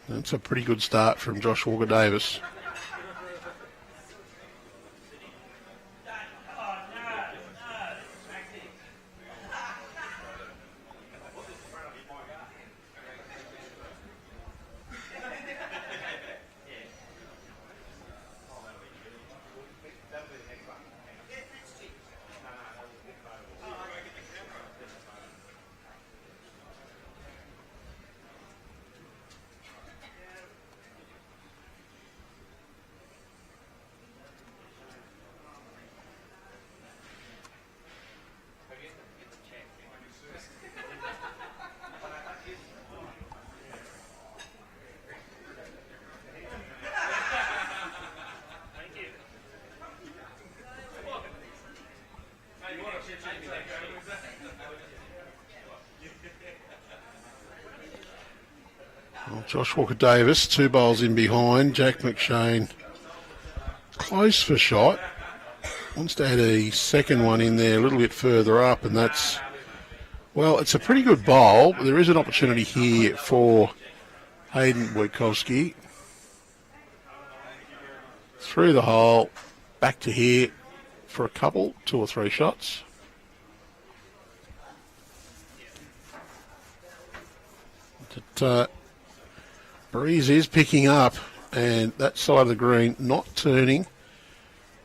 That's a pretty good start from Josh Walker-Davis. Well, Josh Walker-Davis, 2 bowls in behind. Jack McShane, close for shot. Wants to add a second one in there a little bit further up, and that's, well, it's a pretty good bowl, but there is an opportunity here for Haydn Bojkowski. Through the hole, back to here for a couple, 2 or 3 shots. But, breeze is picking up, and that side of the green not turning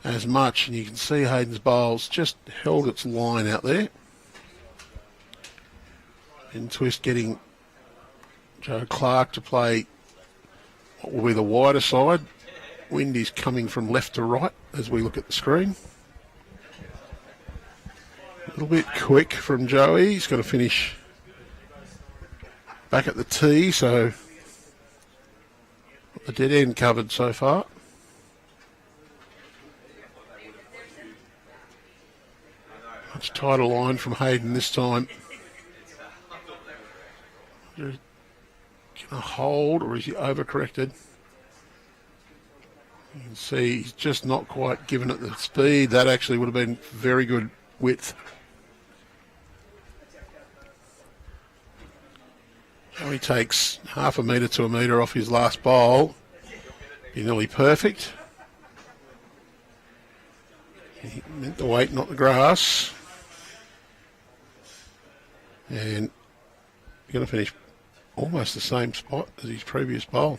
as much, and you can see Haydn's bowls just held its line out there. And Twist getting Joe Clarke to play what will be the wider side. Wind is coming from left to right as we look at the screen. A little bit quick from Joey. He's got to finish back at the tee, so the dead end covered so far. Much tighter line from Haydn this time. Going to hold, or is he overcorrected? You can see he's just not quite given it the speed. That actually would have been very good width. He takes half a metre to a metre off his last bowl. Be nearly perfect. He meant the weight, not the grass. And he's going to finish almost the same spot as his previous bowl.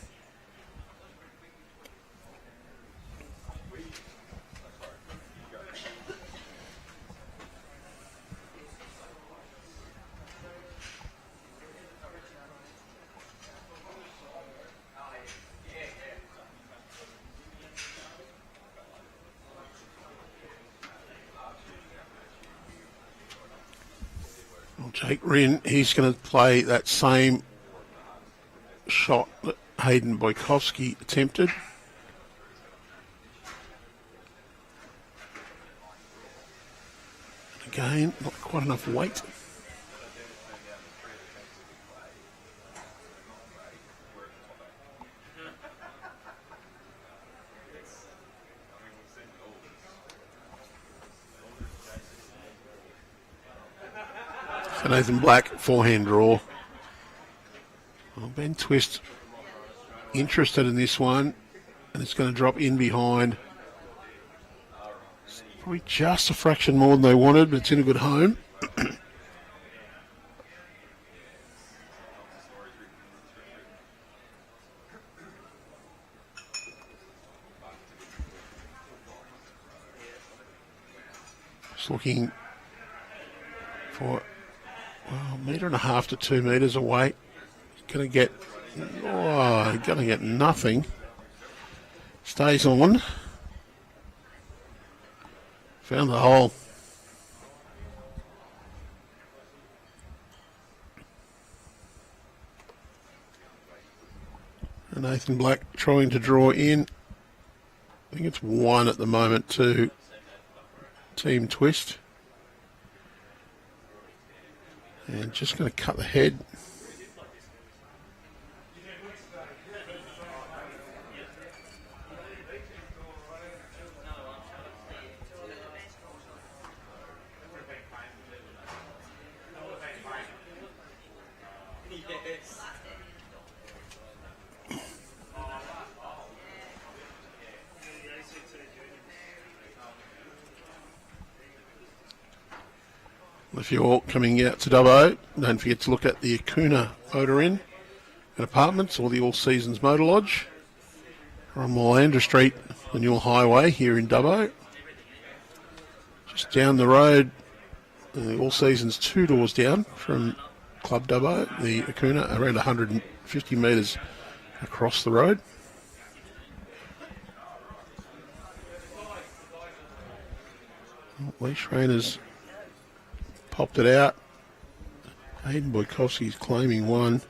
Jake Rynne, he's going to play that same shot that Haydn Bojkowski attempted. Again, not quite enough weight. Nathan Black, forehand draw. Well, Ben Twist interested in this one, and it's going to drop in behind. It's probably just a fraction more than they wanted, but it's in a good home. Just looking for, well, 1.5 metres to 2 metres away. Going to get nothing. Stays on. Found the hole. And Nathan Black trying to draw in. I think it's 1 at the moment to Team Twist. And just going to cut the head. If you're coming out to Dubbo, don't forget to look at the Acuna Motor Inn and Apartments or the All Seasons Motor Lodge. We're on Melandra Street, the Newell Highway here in Dubbo. Just down the road, the All Seasons 2 doors down from Club Dubbo, the Acuna, around 150 metres across the road. Lee Schraner's popped it out. Haydn Bojkowski's claiming 1.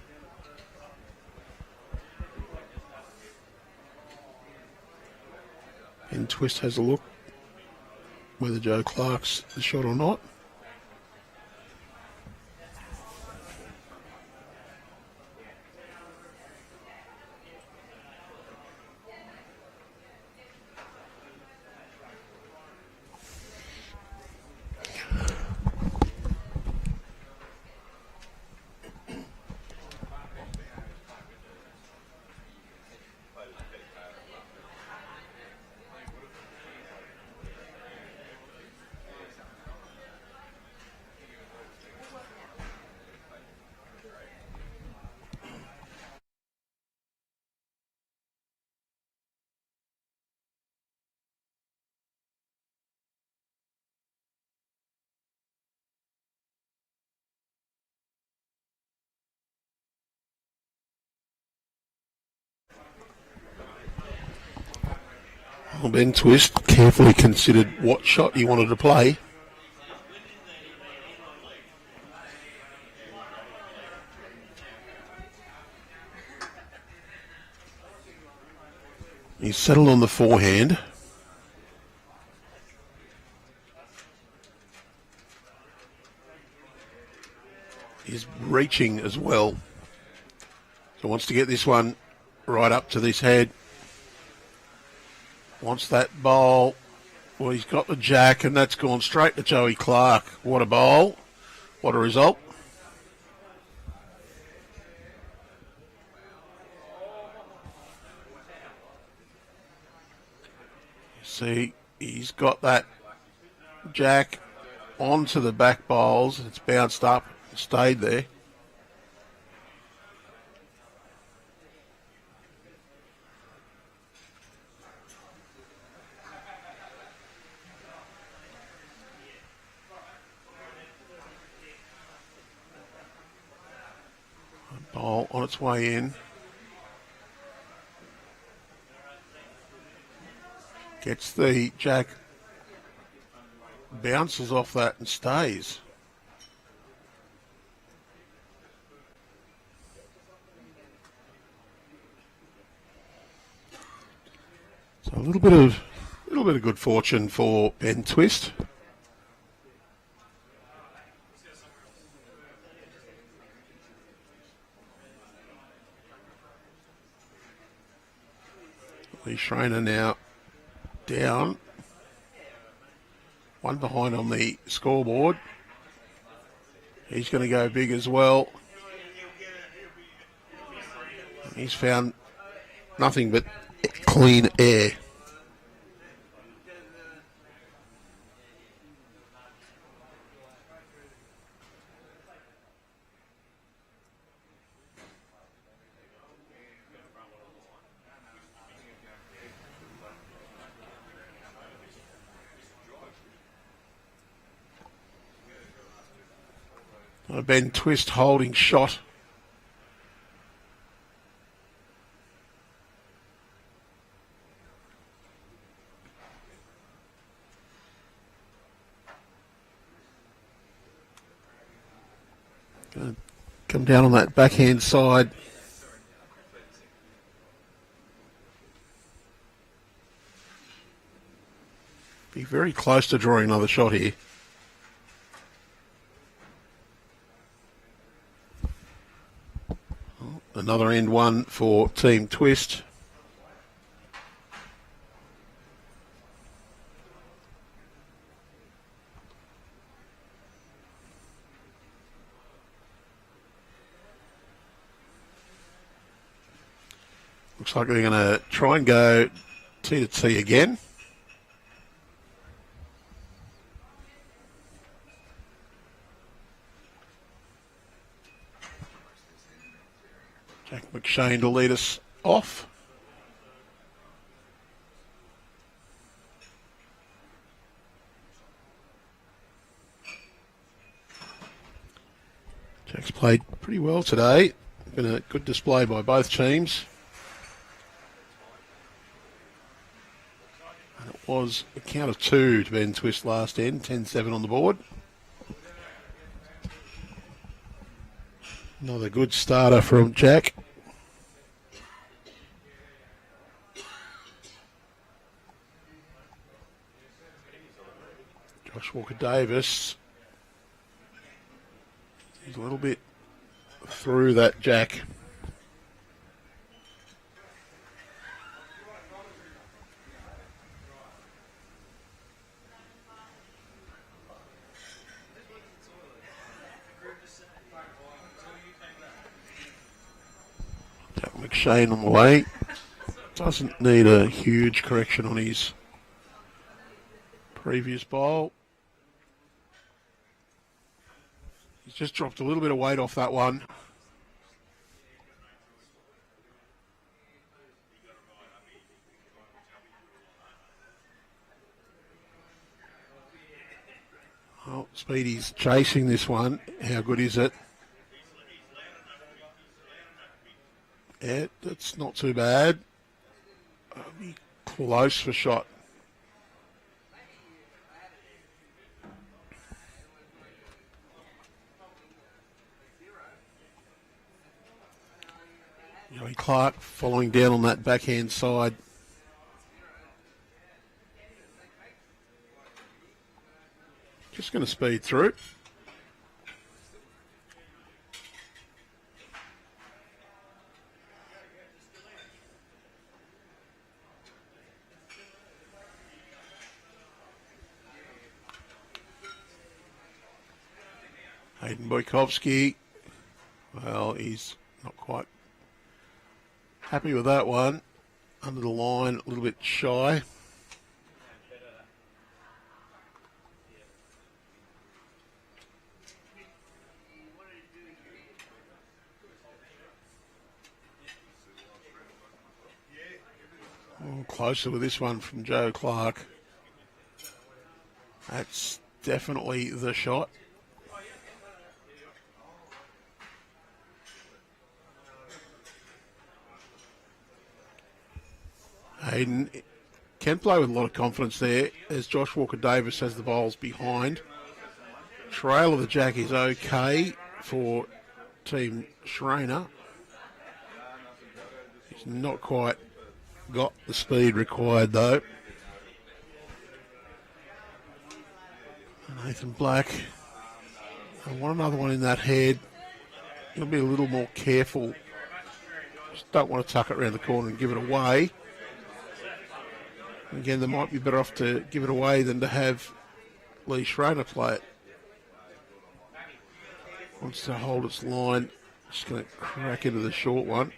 And Twist has a look whether Joe Clarke's the shot or not. Well, Ben Twist carefully considered what shot he wanted to play. He's settled on the forehand. He's reaching as well. So wants to get this one right up to this head. Wants that bowl. Well, he's got the jack, and that's gone straight to Joey Clarke. What a bowl. What a result. See, he's got that jack onto the back bowls. It's bounced up and stayed there. Bowl on its way in. Gets the jack, bounces off that and stays. So a little bit of good fortune for Ben Twist. Lee Schraner now down. 1 behind on the scoreboard. He's going to go big as well. He's found nothing but clean air. Ben Twist holding shot. Come down on that backhand side. Be very close to drawing another shot here. Another end one for Team Twist. Looks like they're going to try and go T to T again. Jack McShane to lead us off. Jack's played pretty well today. Been a good display by both teams. And it was a count of 2 to Ben Twist last end, 10-7 on the board. Another good starter from Jack. Josh Walker-Davis. He's a little bit through that Jack. McShane on the way. Doesn't need a huge correction on his previous bowl. He's just dropped a little bit of weight off that one. Oh, Speedy's chasing this one. How good is it? Yeah, that's not too bad. Be close for shot. Clarke following down on that backhand side. Just going to speed through. Haydn Bojkowski, well, he's not quite happy with that one. Under the line, a little bit shy. Oh, closer with this one from Joe Clarke. That's definitely the shot. Haydn can play with a lot of confidence there as Josh Walker-Davis has the bowls behind. Trail of the Jack is okay for Team Schraner. He's not quite got the speed required though. Nathan Black, I want another one in that head. He'll be a little more careful. Just don't want to tuck it around the corner and give it away. Again, they might be better off to give it away than to have Lee Schraner play it. Wants to hold its line. Just going to crack into the short one.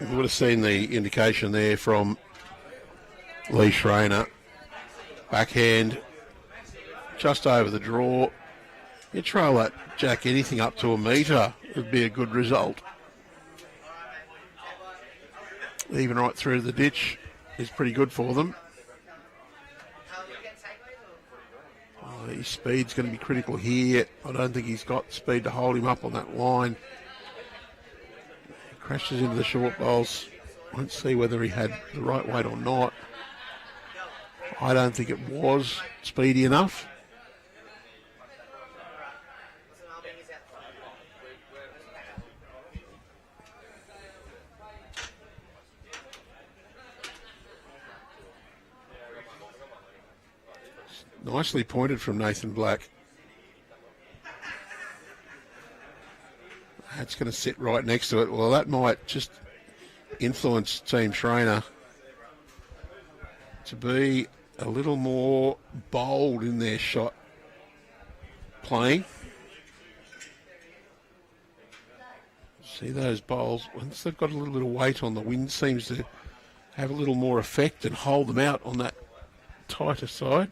You would have seen the indication there from Lee Schraner. Backhand, just over the draw. You trail that Jack anything up to a metre would be a good result. Even right through the ditch is pretty good for them. His speed's going to be critical here. I don't think he's got speed to hold him up on that line. He crashes into the short bowls. Won't see whether he had the right weight or not. I don't think it was speedy enough. Nicely pointed from Nathan Black. That's going to sit right next to it. Well, that might just influence Team Schraner to be a little more bold in their shot playing. See those bowls, once they've got a little bit of weight on, the wind seems to have a little more effect and hold them out on that tighter side.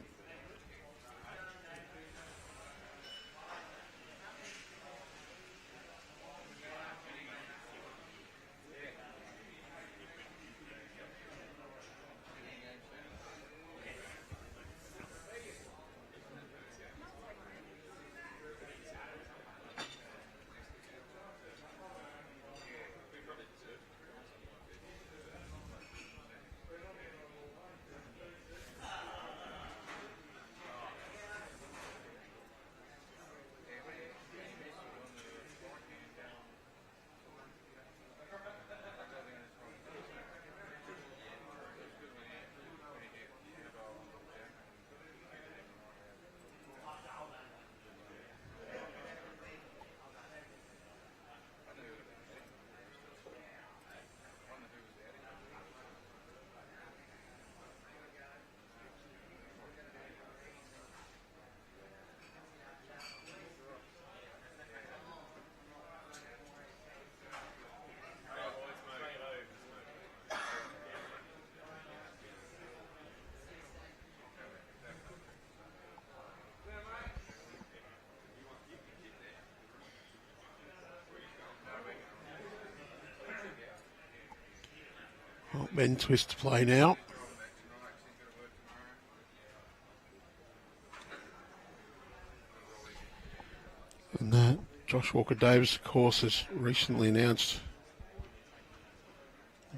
Well, Ben Twist to play now. And Josh Walker-Davis, of course, has recently announced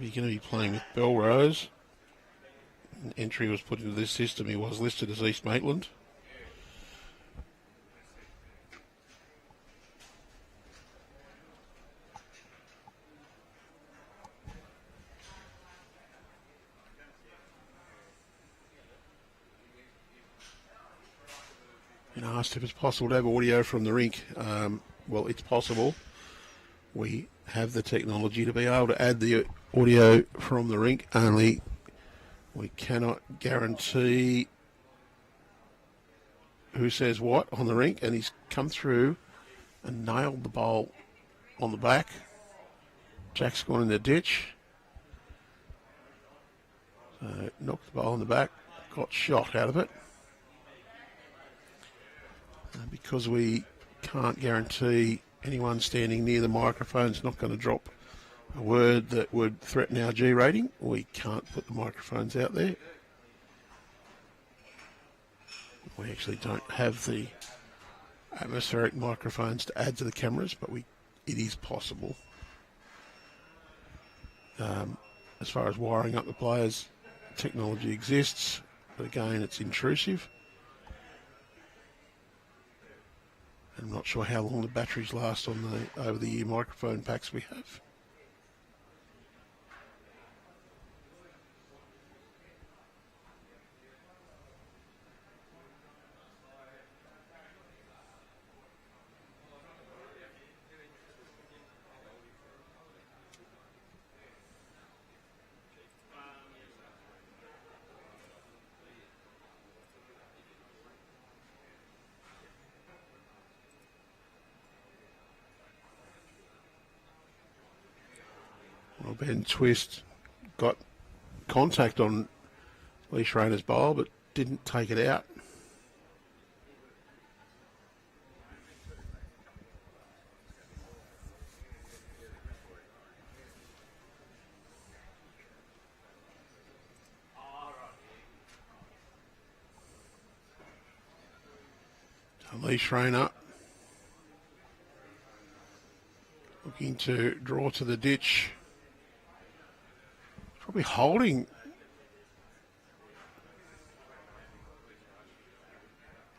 he's going to be playing with Belrose. An entry was put into this system. He was listed as East Maitland. And asked if it's possible to have audio from the rink. Well, it's possible. We have the technology to be able to add the audio from the rink, only we cannot guarantee who says what on the rink. And he's come through and nailed the bowl on the back. Jack's gone in the ditch. So knocked the bowl on the back, got shot out of it. Because we can't guarantee anyone standing near the microphone's not going to drop a word that would threaten our G rating, we can't put the microphones out there. We actually don't have the atmospheric microphones to add to the cameras, but it is possible. As far as wiring up the players, technology exists, but again, it's intrusive. I'm not sure how long the batteries last on the over-the-ear microphone packs we have. Well, Ben Twist got contact on Lee Schraner's bowl, but didn't take it out. So Lee Schraner looking to draw to the ditch. Probably holding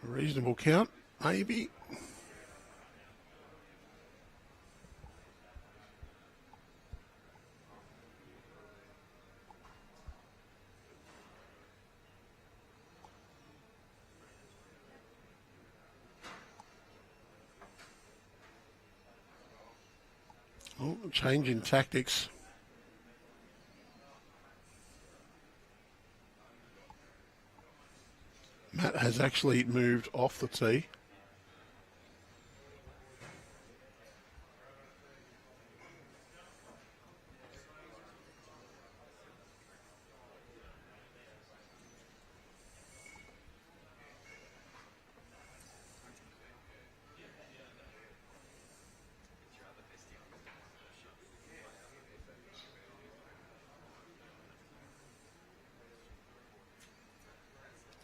a reasonable count, maybe. change in tactics. Matt has actually moved off the tee.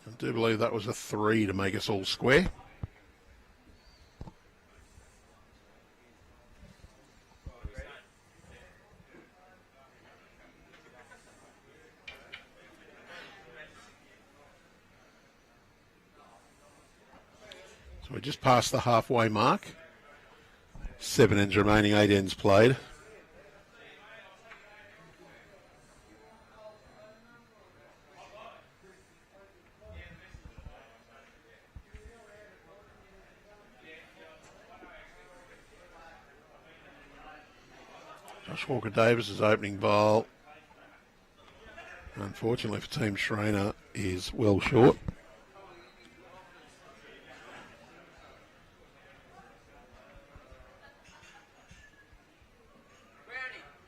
I do believe that was a 3 to make us all square. So we're just past the halfway mark. 7 ends remaining, 8 ends played. Josh Walker-Davis' opening bowl, unfortunately for Team Schraner, is well short.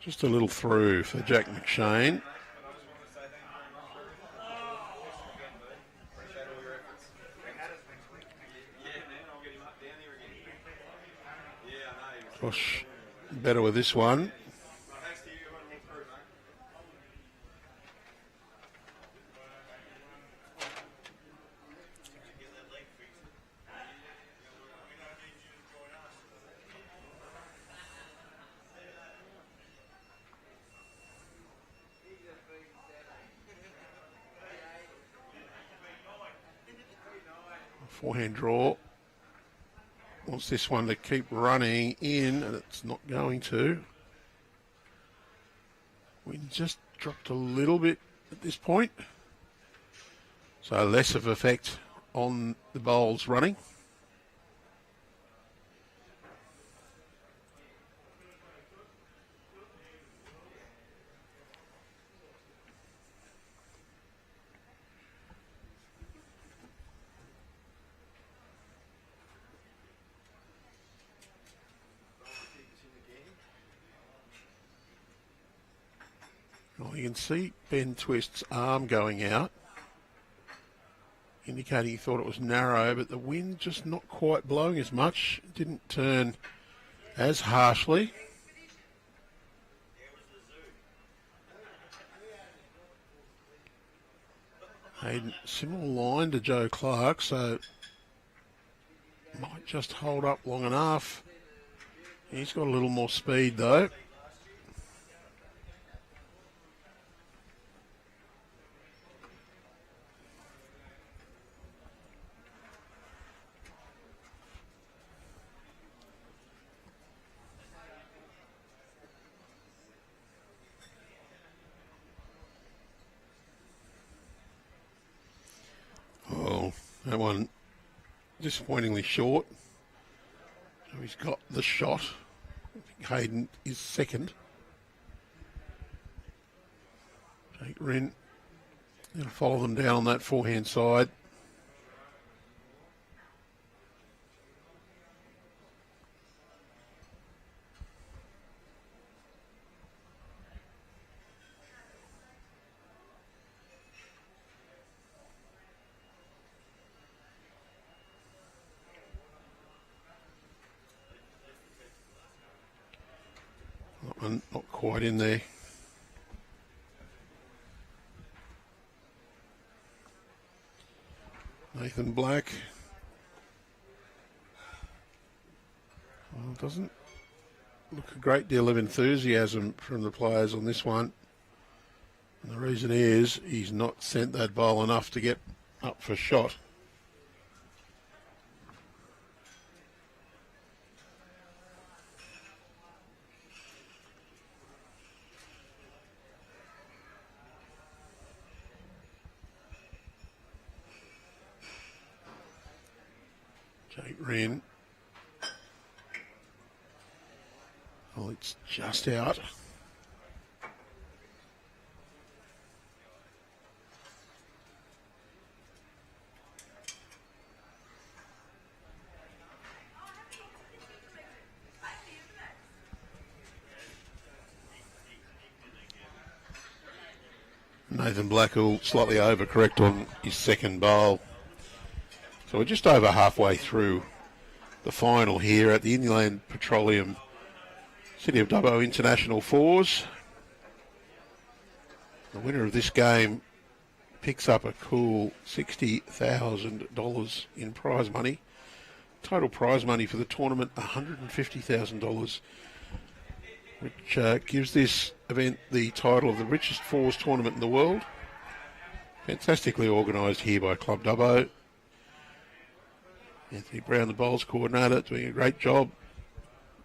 Just a little through for Jack McShane. Josh better with this one. Forehand draw. Wants this one to keep running in, and it's not going to. Wind just dropped a little bit at this point, so less of effect on the bowls running. Well, you can see Ben Twist's arm going out, indicating he thought it was narrow, but the wind just not quite blowing as much. It didn't turn as harshly. Haydn, similar line to Joe Clarke, so might just hold up long enough. He's got a little more speed though. Oh, that one disappointingly short. So he's got the shot. I think Haydn is second. Take Rynne. Going to follow them down on that forehand side. That one not quite in there. Nathan Black. Well, it doesn't look a great deal of enthusiasm from the players on this one. And the reason is he's not sent that bowl enough to get up for shot. Jake Rynne. Well, it's just out. Nathan Blackall slightly overcorrect on his second bowl. So we're just over halfway through the final here at the Inland Petroleum City of Dubbo International Fours. The winner of this game picks up a cool $60,000 in prize money. Total prize money for the tournament, $150,000, which gives this event the title of the richest fours tournament in the world. Fantastically organised here by Club Dubbo. Anthony Brown, the bowls coordinator, doing a great job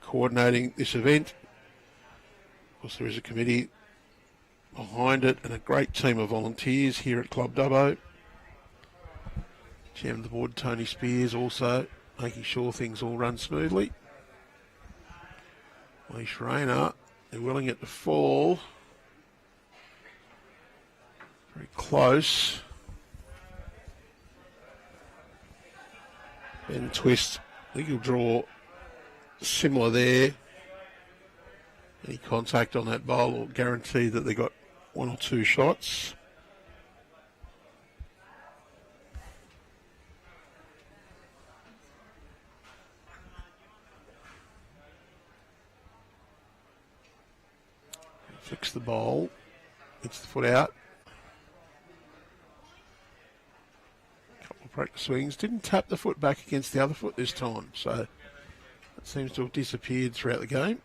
coordinating this event. Of course, there is a committee behind it and a great team of volunteers here at Club Dubbo. Chairman of the board, Tony Spears, also making sure things all run smoothly. Schraner, they're willing it to fall. Very close. Ben Twist, I think he'll draw similar there. Any contact on that bowl will guarantee that they got one or two shots. Fix the bowl. Gets the foot out. Couple of practice swings. Didn't tap the foot back against the other foot this time, so that seems to have disappeared throughout the game.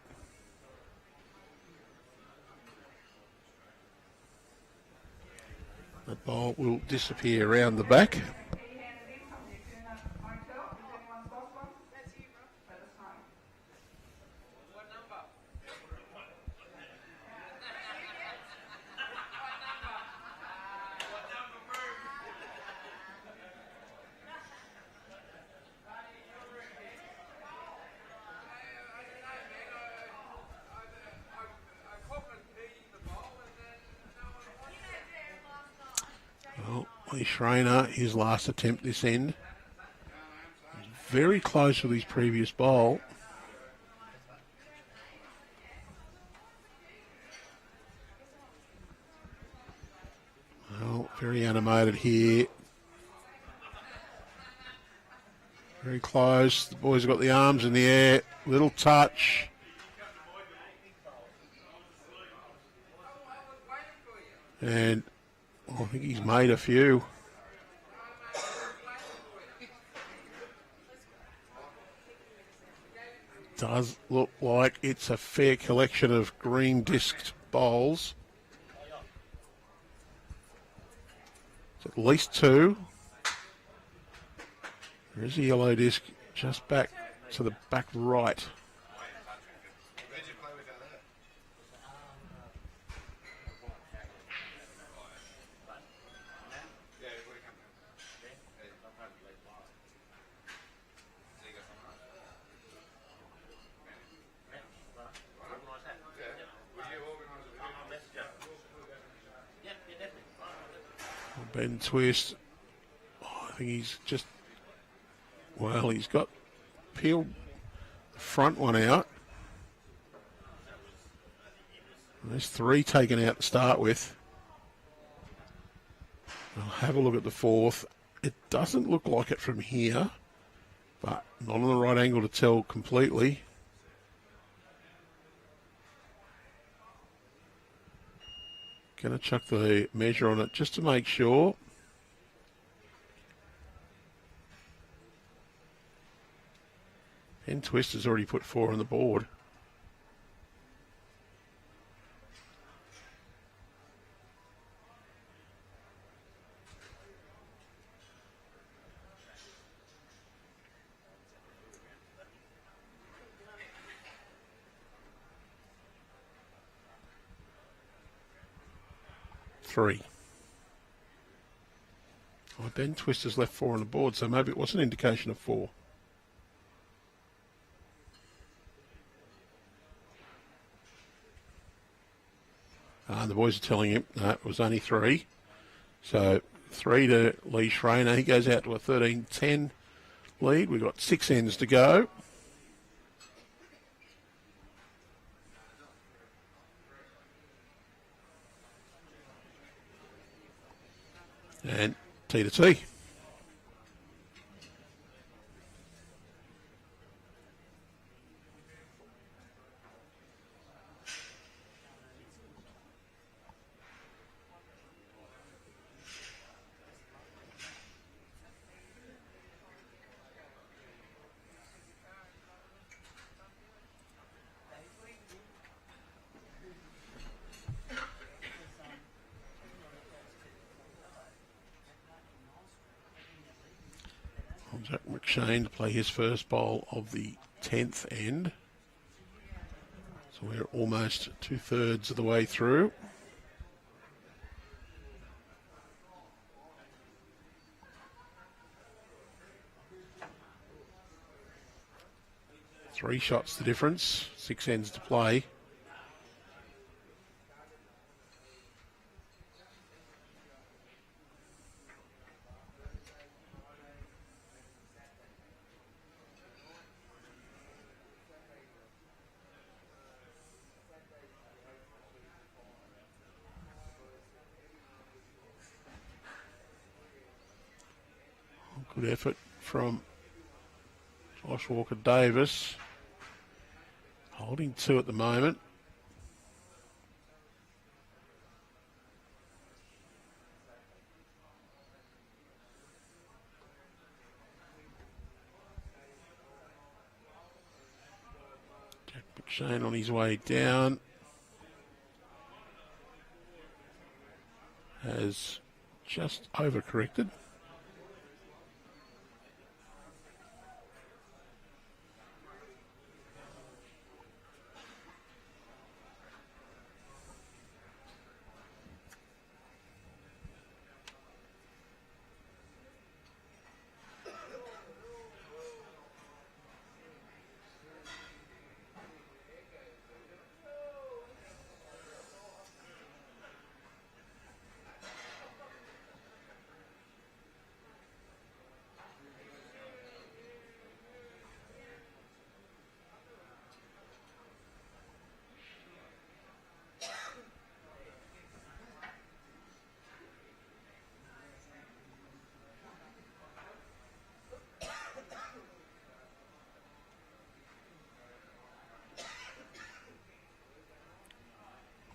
That ball will disappear around the back. Schraner, his last attempt this end. Very close with his previous bowl. Well, very animated here. Very close. The boys have got the arms in the air. Little touch. And I think he's made a few. Does look like it's a fair collection of green disked bowls. It's at least two. There is a yellow disc just back to the back right. Ben Twist, I think he's just, well, he's got peeled the front one out. There's three taken out to start with. I'll have a look at the fourth. It doesn't look like it from here, but not on the right angle to tell completely. Going to chuck the measure on it just to make sure. Ben Twist has already put 4 on the board. Three. Oh, Ben Twist has left 4 on the board, so maybe it was an indication of 4. boys are telling him no, it was only 3. So 3 to Lee Schraner. He goes out to a 13-10 lead. We've got 6 ends to go. And T to T. McShane to play his first bowl of the 10th end. So we're almost 2/3 of the way through. Three shots the difference, 6 ends to play. Good effort from Josh Walker-Davis. Holding 2 at the moment. Jack McShane on his way down. Has just overcorrected.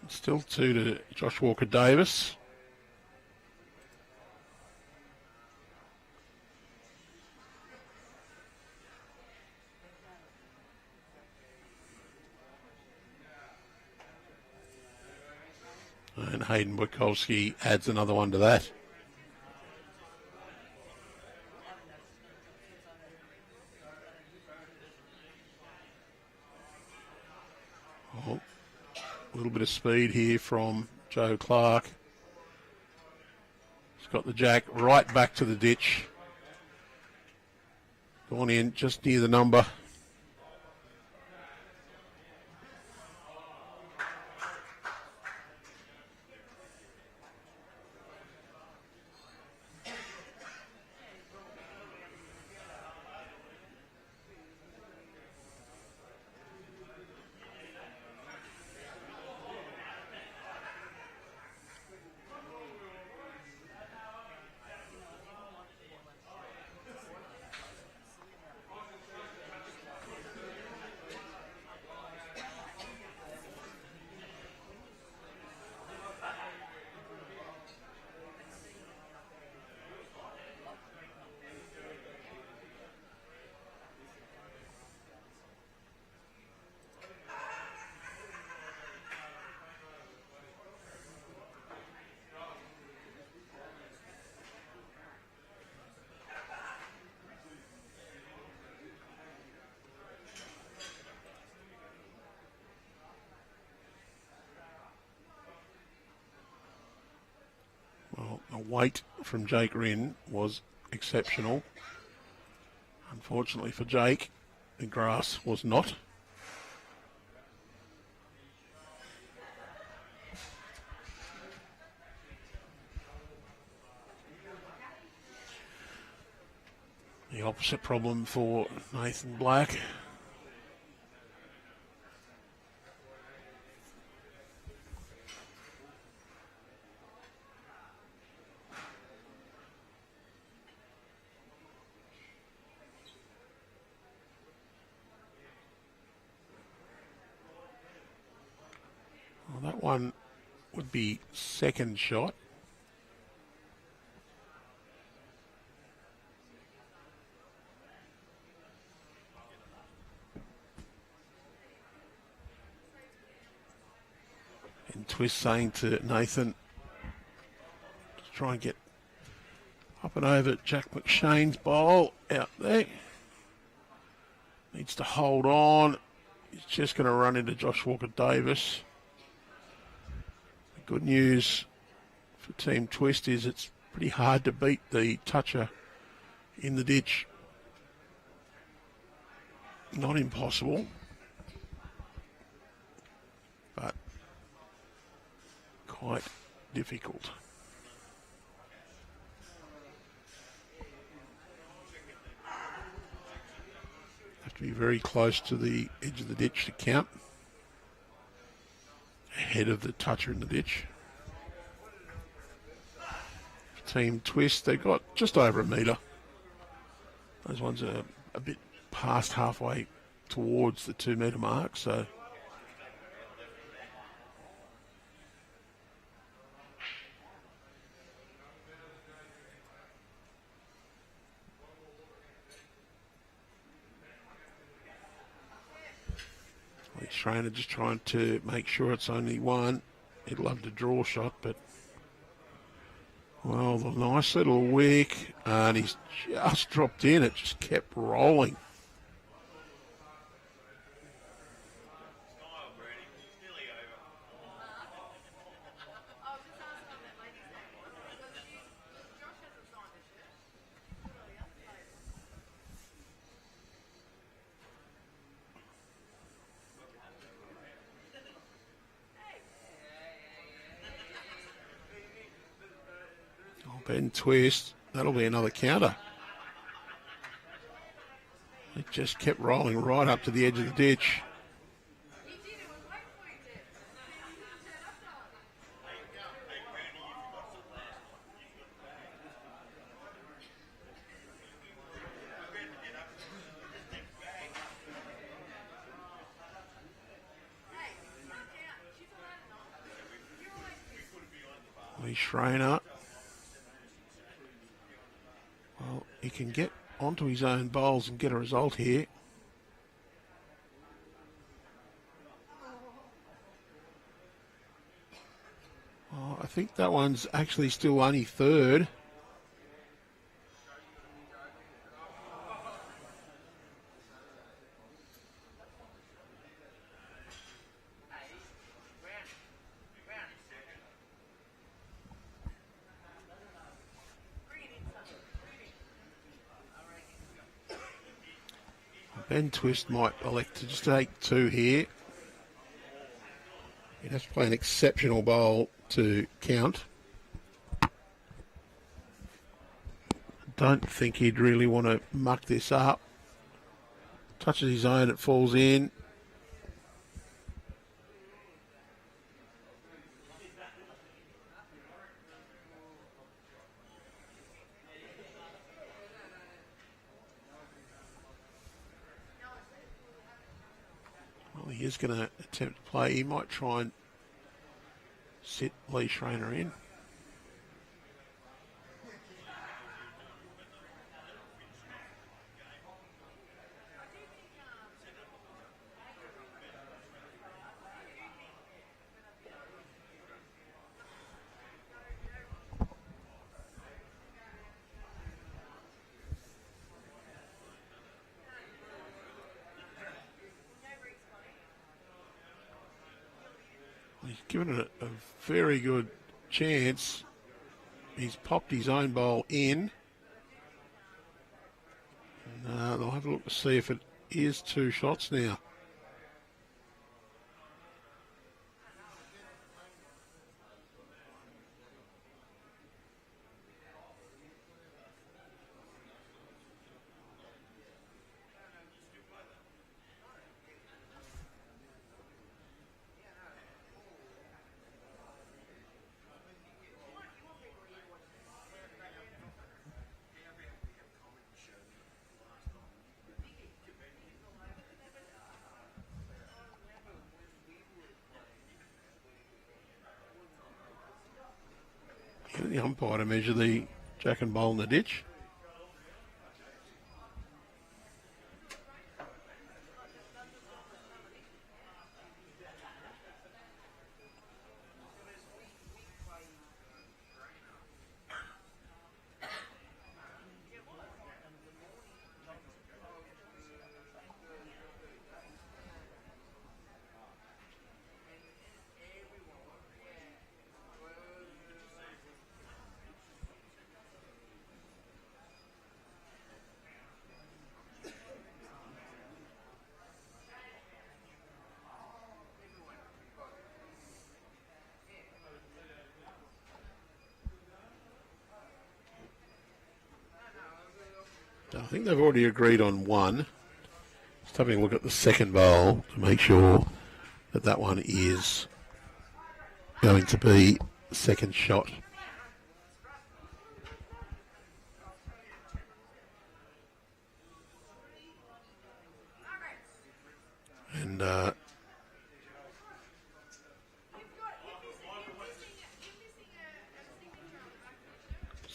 Still 2 to Josh Walker-Davis. And Haydn Bojkowski adds another one to that. Oh. A little bit of speed here from Joe Clarke. He's got the jack right back to the ditch. Gone in just near the number. Well, the weight from Jake Rynne was exceptional. Unfortunately for Jake, the grass was not. The opposite problem for Nathan Black. Well, that one would be second shot. And Twist saying to Nathan, to try and get up and over Jack McShane's bowl out there. Needs to hold on. He's just going to run into Josh Walker-Davis. The good news for Team Twist is it's pretty hard to beat the toucher in the ditch. Not impossible, but quite difficult. Have to be very close to the edge of the ditch to count. Ahead of the toucher in the ditch. Team Twist, they've got just over a metre. Those ones are a bit past halfway towards the 2 metre mark, so Schraner just trying to make sure it's only one. He'd love to draw shot, but well, the nice little wick, and he's just dropped in. It just kept rolling. Ben Twist, that'll be another counter. It just kept rolling right up to the edge of the ditch. Schraner. Well, he can get onto his own bowls and get a result here. Oh, I think that one's actually still only third. Ben Twist might elect to just take 2 here. He'd have to play an exceptional bowl to count. Don't think he'd really want to muck this up. Touches his own, it falls in. He is going to attempt to play. He might try and sit Lee Schraner in. He's given it a very good chance. He's popped his own bowl in. And, they'll have a look to see if it is 2 shots now. the umpire to measure the jack and bowl in the ditch. I think they've already agreed on one. Just having a look at the second bowl to make sure that that one is going to be the second shot. And so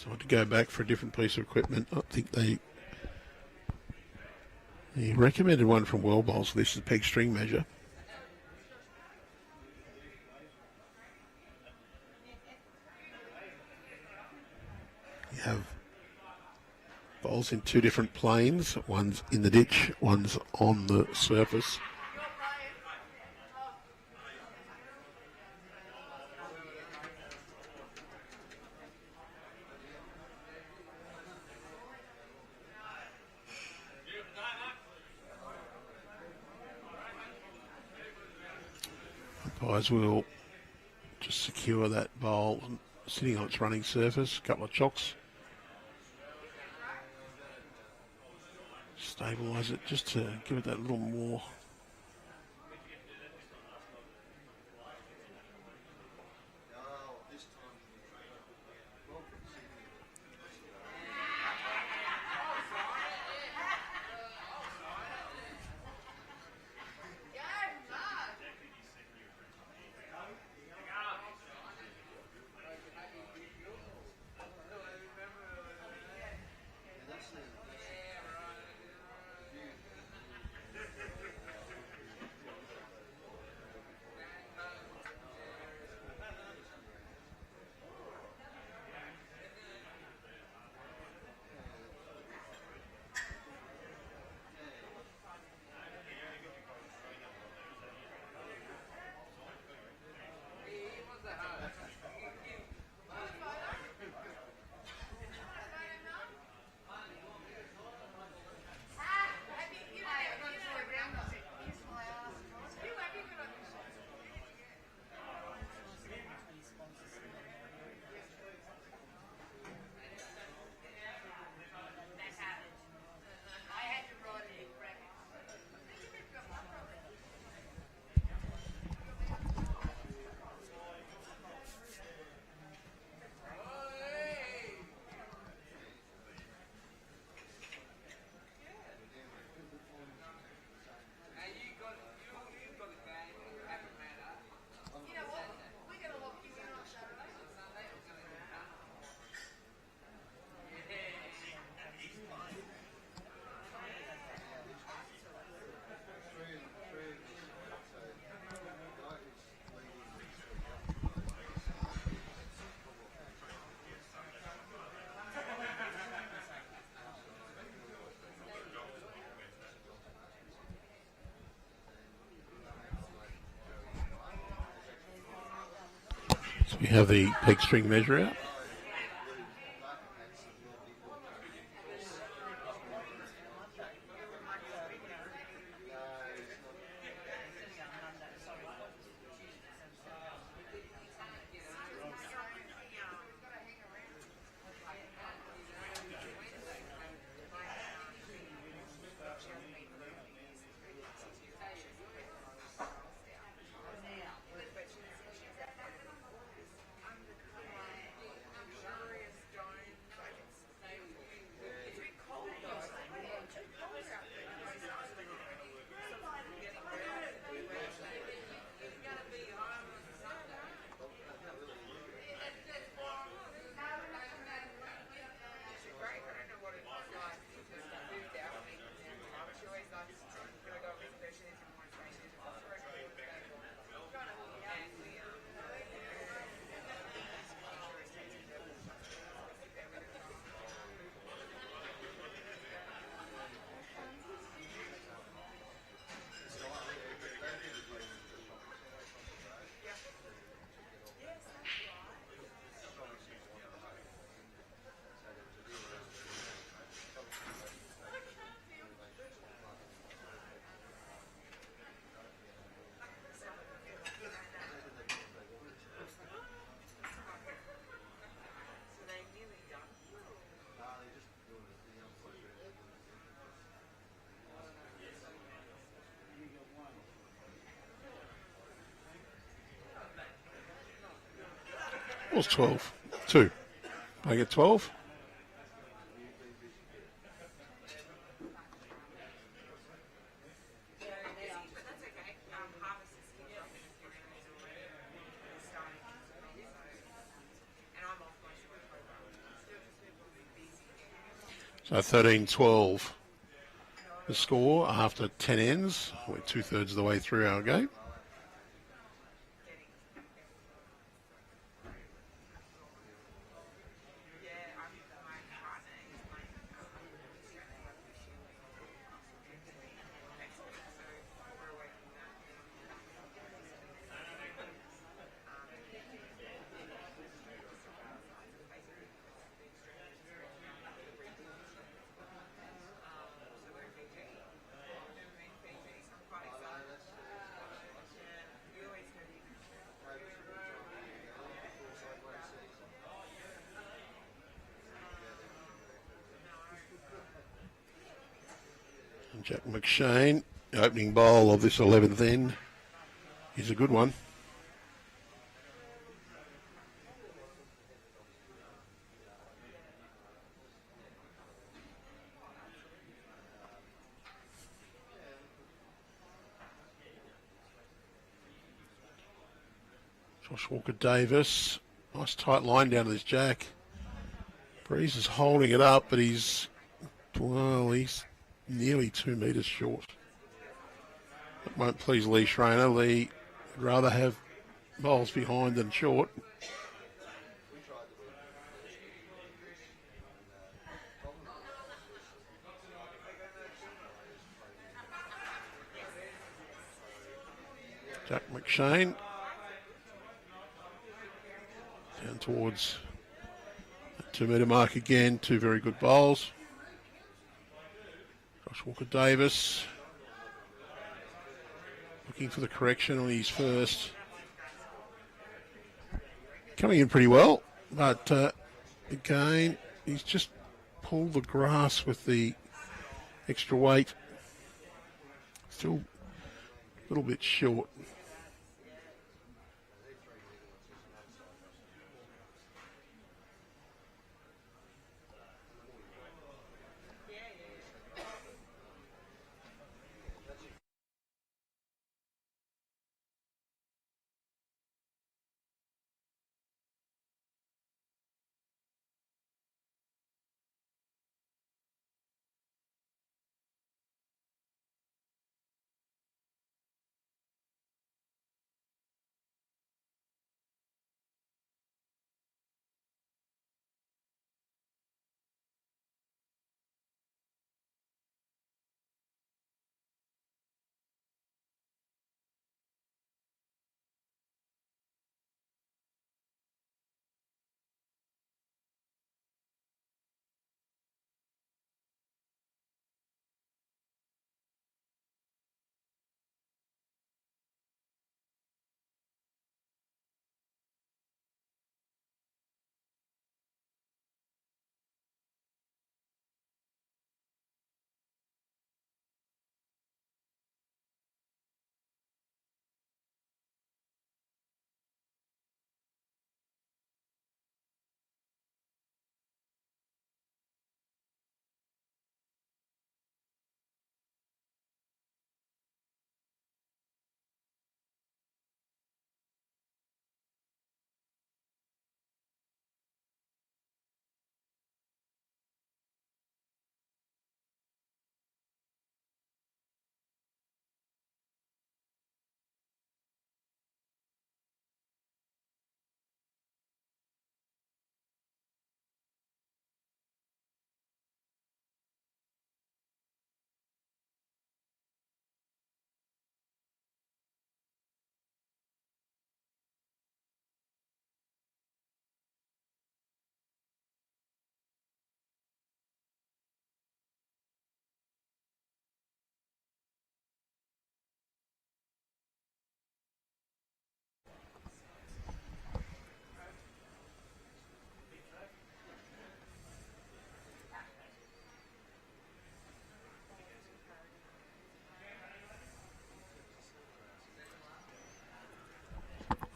I had to go back for a different piece of equipment. I think they recommended one from World Bowls. This is a peg string measure. You have bowls in two different planes. One's in the ditch, one's on the surface. Umpires will just secure that bowl sitting on its running surface. A couple of chocks. Stabilise it just to give it that little more. So we have the peg string measure out. What's 12? 2. I get 12? So 13-12 the score after 10 ends. We're 2/3 of the way through our game. Jack McShane, the opening bowl of this 11th end, is a good one. Josh Walker-Davis, nice tight line down to this Jack. Breeze is holding it up, but he's nearly 2 metres short. That won't please Lee Schraner. Lee would rather have bowls behind than short. Jack McShane down towards the 2 metre mark again. 2 very good bowls. Josh Walker-Davis looking for the correction on his first. Coming in pretty well, but again, he's just pulled the grass with the extra weight. Still a little bit short.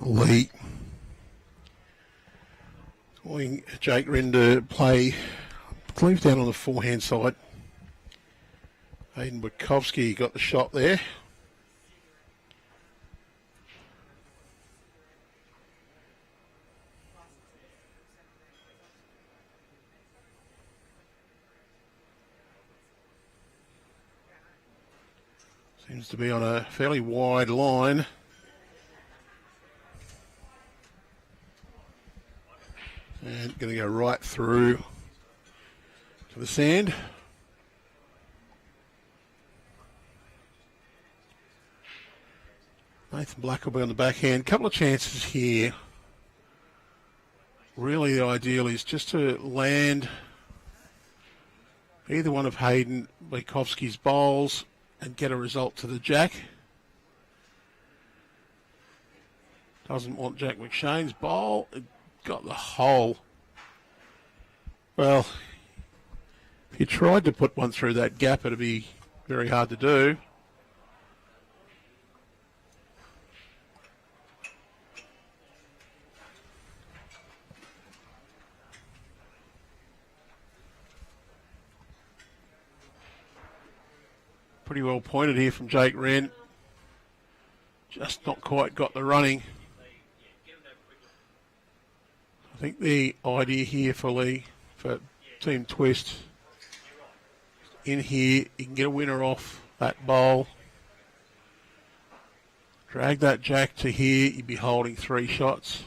Lee allowing Jake Rynne to play, I believe, down on the forehand side. Haydn Bojkowski got the shot there. Seems to be on a fairly wide line. And going to go right through to the sand. Nathan Black will be on the backhand. Couple of chances here. Really the ideal is just to land either one of Haydn Bojkowski's bowls and get a result to the jack. Doesn't want Jack McShane's bowl. It got the hole. Well, if you tried to put one through that gap, it'd be very hard to do. Pretty well pointed here from Jake Rynne. Just not quite got the running. I think the idea here for Team Twist, in here, you can get a winner off that bowl. Drag that jack to here, you'd be holding 3 shots.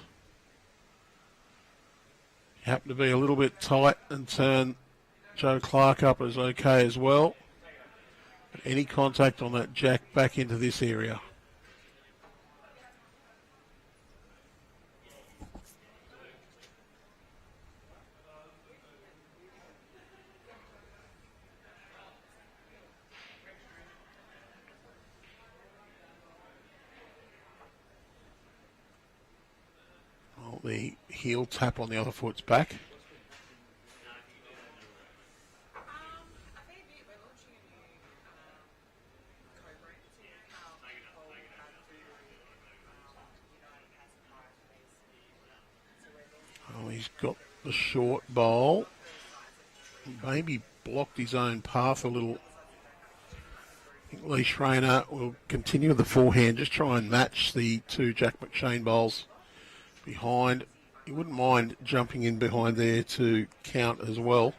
You happen to be a little bit tight and turn Joe Clarke up as okay as well. But any contact on that jack back into this area. The heel tap on the other foot's back. Oh, he's got the short bowl. Maybe blocked his own path a little. I think Lee Schraner will continue with the forehand, just try and match the 2 Jack McShane bowls behind. You wouldn't mind jumping in behind there to count as well.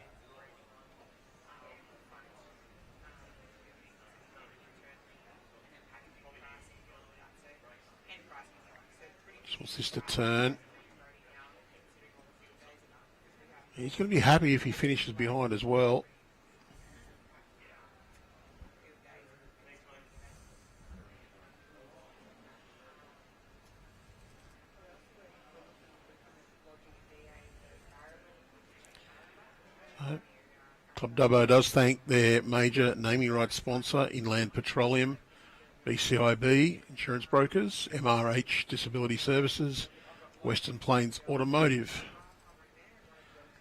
Just wants this to turn. He's going to be happy if he finishes behind as well. Club Dubbo does thank their major naming rights sponsor, Inland Petroleum, BCIB, Insurance Brokers, MRH Disability Services, Western Plains Automotive,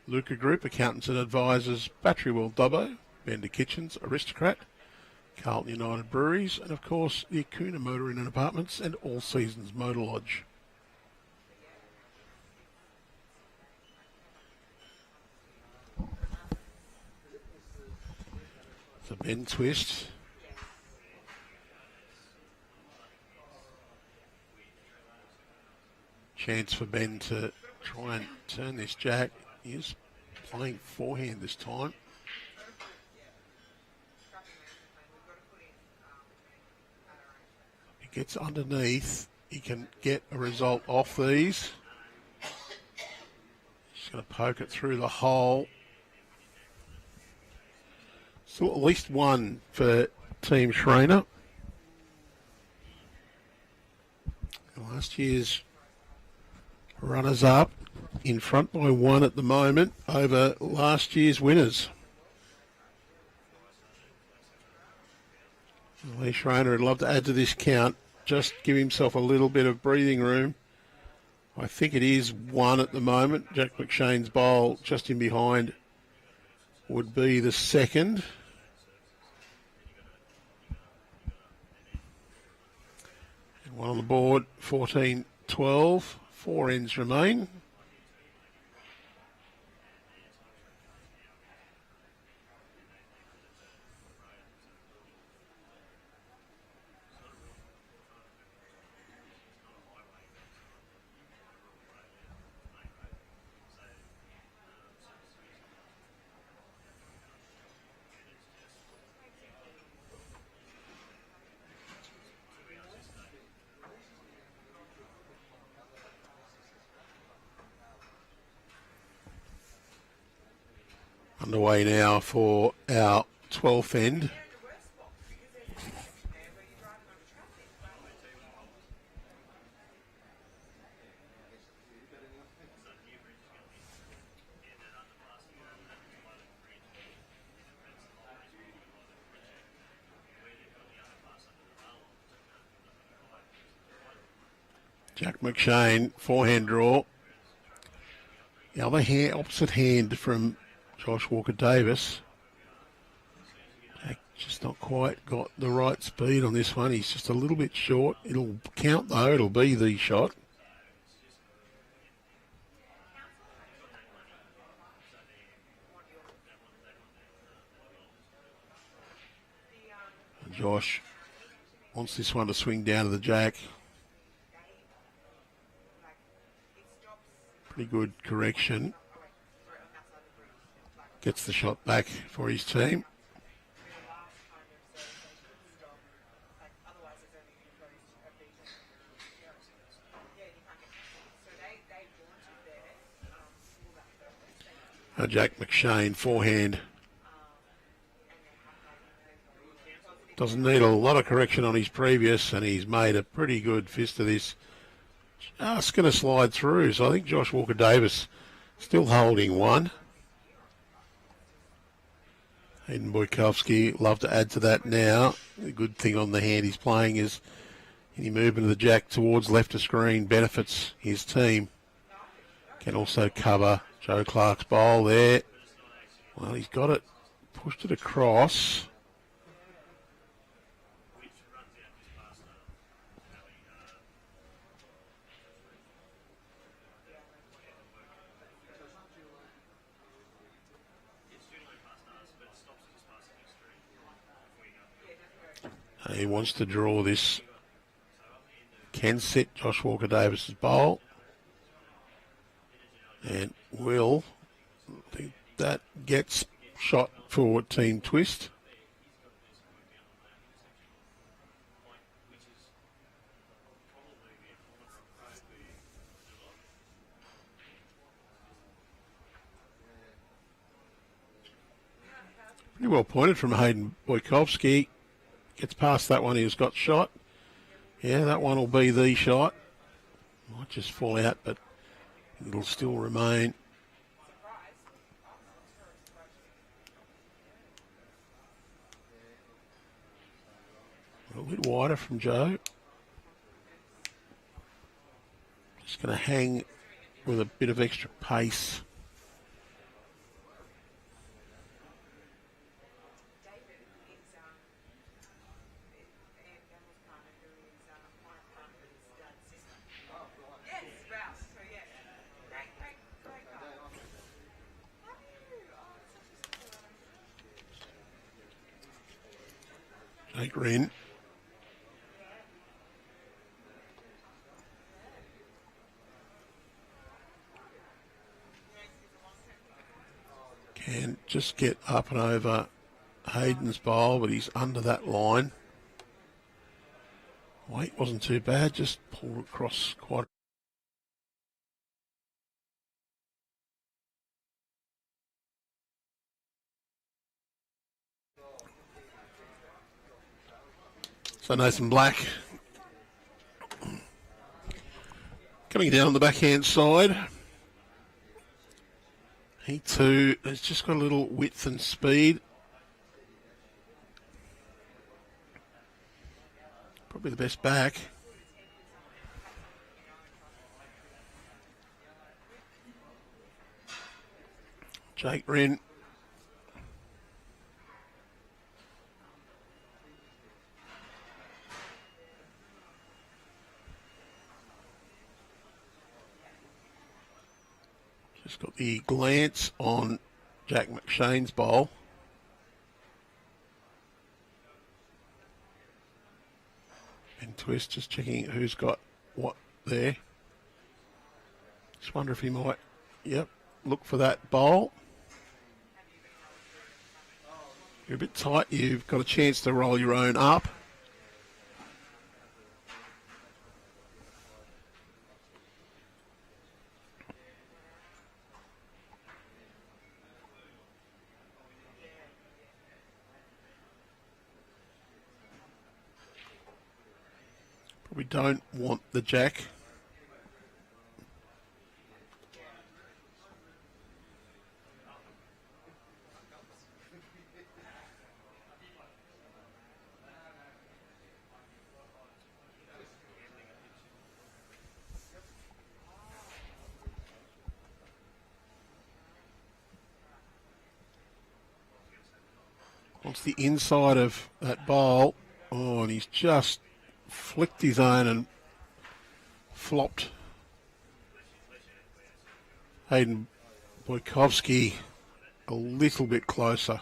Luca Group, Accountants and Advisors, Battery World Dubbo, Bender Kitchens, Aristocrat, Carlton United Breweries, and of course the Acuna Motor Inn and Apartments and All Seasons Motor Lodge. The Ben twist. Chance for Ben to try and turn this jack. He is playing forehand this time. He gets underneath. He can get a result off these. Just going to poke it through the hole. So at least one for Team Schraner. Last year's runners-up in front by 1 at the moment over last year's winners. Lee Schraner would love to add to this count, just give himself a little bit of breathing room. I think it is 1 at the moment. Jack McShane's bowl just in behind would be the second. And 1 on the board, 14-12. 4 ends remain. Underway now for our 12th end. Jack McShane, forehand draw. The other hand, opposite hand from Josh Walker-Davis. Jack just not quite got the right speed on this one. He's just a little bit short. It'll count though. It'll be the shot. And Josh wants this one to swing down to the jack. Pretty good correction. Gets the shot back for his team. Jack McShane, forehand. Doesn't need a lot of correction on his previous, and he's made a pretty good fist of this. Just going to slide through, so I think Josh Walker-Davis still holding one. Haydn Bojkowski, love to add to that now. The good thing on the hand he's playing is any movement of the jack towards left of screen benefits his team. Can also cover Joe Clarke's bowl there. Well, he's got it, pushed it across. He wants to draw this. Can set Josh Walker-Davis's bowl. And will. I think that gets shot for team twist. Pretty well pointed from Haydn Bojkowski. Gets past that one, he's got shot. Yeah, that one will be the shot. Might just fall out, but it'll still remain. A little bit wider from Joe. Just going to hang with a bit of extra pace. Rynne. Can just get up and over Haydn's bowl, but he's under that line. Weight wasn't too bad, just pulled across quite. So Nathan Black coming down on the backhand side. He too has just got a little width and speed. Probably the best back. Jake Rynne. Just got the glance on Jack McShane's bowl. And twist, just checking who's got what there. Just wonder if he might, yep, look for that bowl. You're a bit tight, you've got a chance to roll your own up. We don't want the jack. Wants the inside of that bowl. Oh, and he's just flicked his own and flopped Haydn Bojkowski a little bit closer.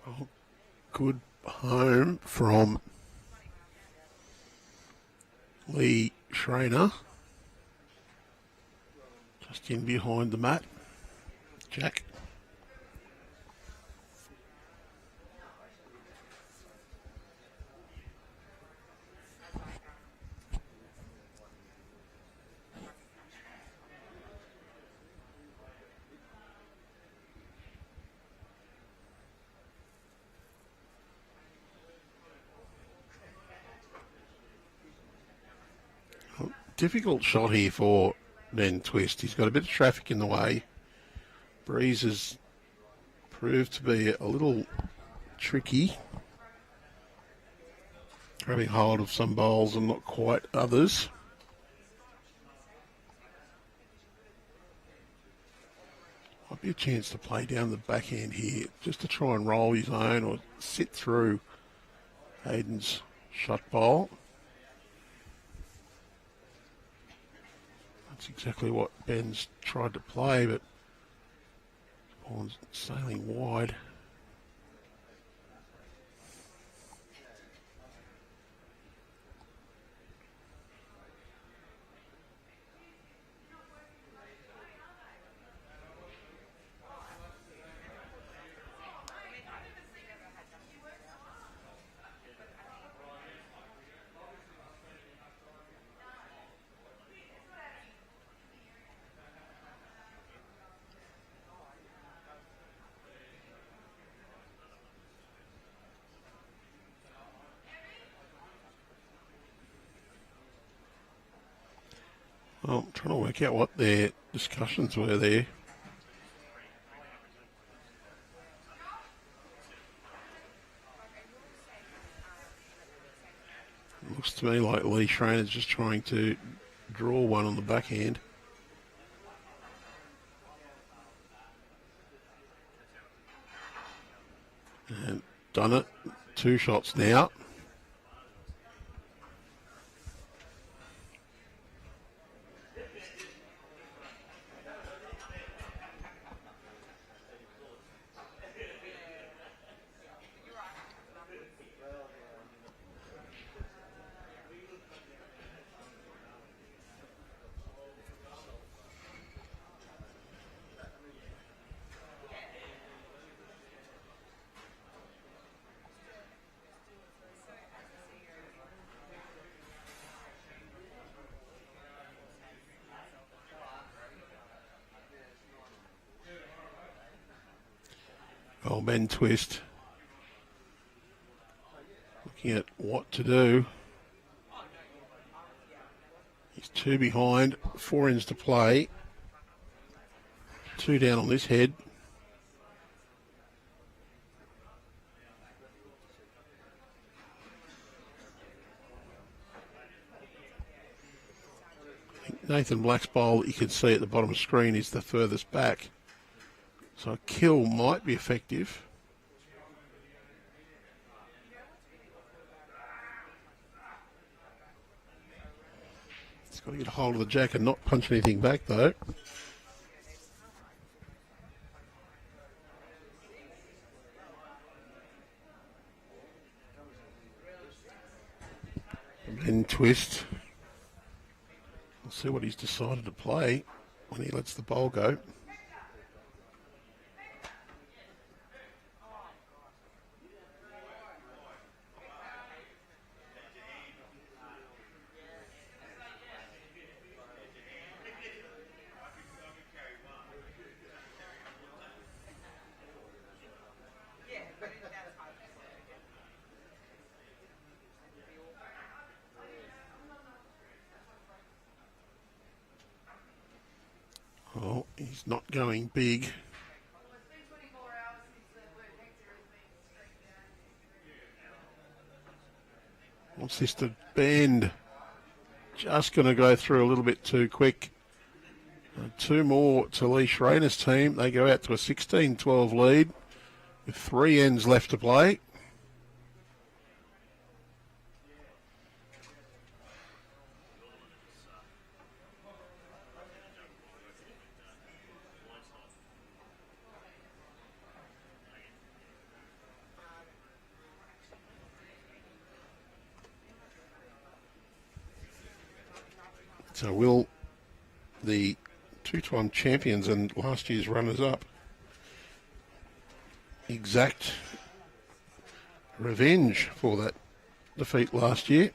Oh, good home from Schraner. Just in behind the mat. Jack. Difficult shot here for Ben Twist. He's got a bit of traffic in the way. Breeze has proved to be a little tricky. Grabbing hold of some bowls and not quite others. Might be a chance to play down the backhand here, just to try and roll his own or sit through Haydn's shot bowl. That's exactly what Ben's tried to play, but ball's sailing wide. Well, I'm trying to work out what their discussions were there. It looks to me like Schraner's just trying to draw one on the backhand. And done it. 2 shots now. Oh, Ben Twist looking at what to do. He's 2 behind, 4 ends to play. 2 down on this head. I think Nathan Black's bowl that you can see at the bottom of the screen is the furthest back. So a kill might be effective. Got to get a hold of the jack and not punch anything back, though. And then twist. We'll see what he's decided to play when he lets the bowl go. Oh, he's not going big. Wants this to bend. Just going to go through a little bit too quick. Two more to Lee Schraner's team. They go out to a 16-12 lead with 3 ends left to play. So will the two-time champions and last year's runners-up exact revenge for that defeat last year?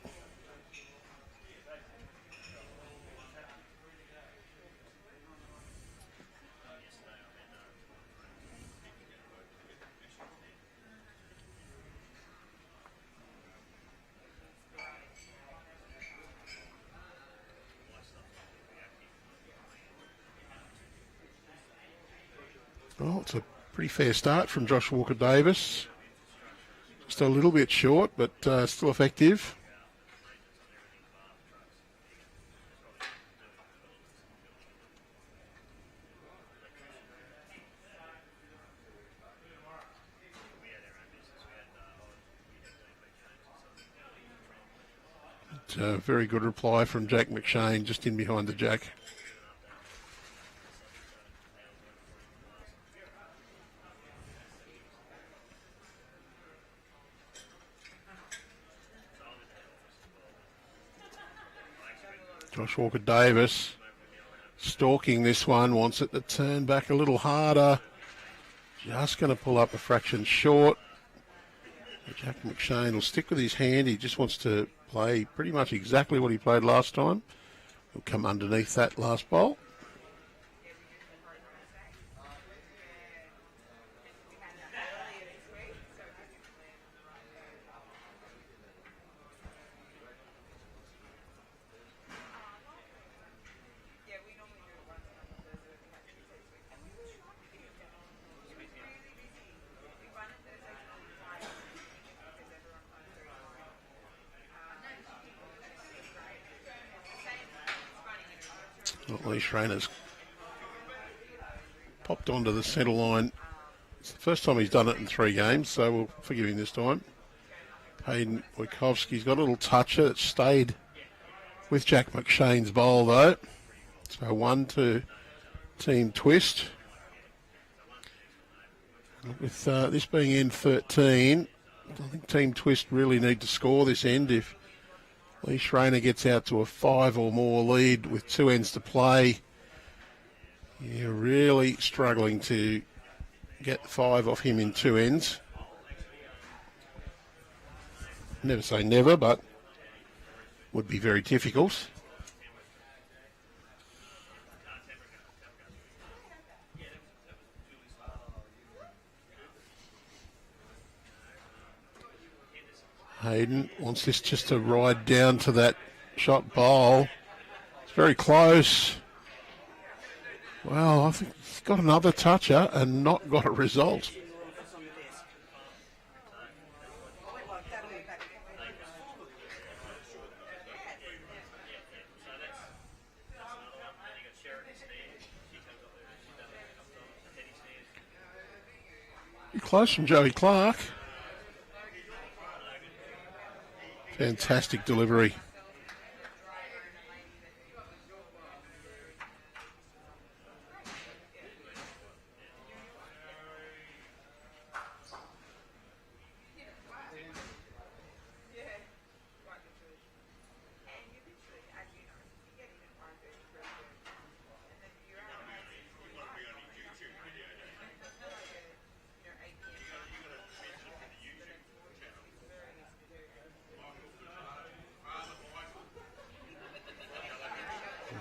Well, it's a pretty fair start from Josh Walker-Davis. Just a little bit short, but still effective. It's a very good reply from Jack McShane, just in behind the jack. Josh Walker-Davis stalking this one, wants it to turn back a little harder. Just going to pull up a fraction short. Jack McShane will stick with his hand. He just wants to play pretty much exactly what he played last time. He'll come underneath that last bowl. Lee Schraner's popped onto the centre line. It's the first time he's done it in 3 games, so we'll forgive him this time. Haydn Bojkowski's got a little toucher. It stayed with Jack McShane's bowl, though. So 1 to team twist. With this being end 13, I think team twist really need to score this end. If Lee Schraner gets out to a 5 or more lead with 2 ends to play, you're really struggling to get 5 off him in 2 ends. Never say never, but would be very difficult. Haydn wants this just to ride down to that shot bowl. It's very close. Well, I think he's got another toucher and not got a result. Close from Joey Clarke. Fantastic delivery.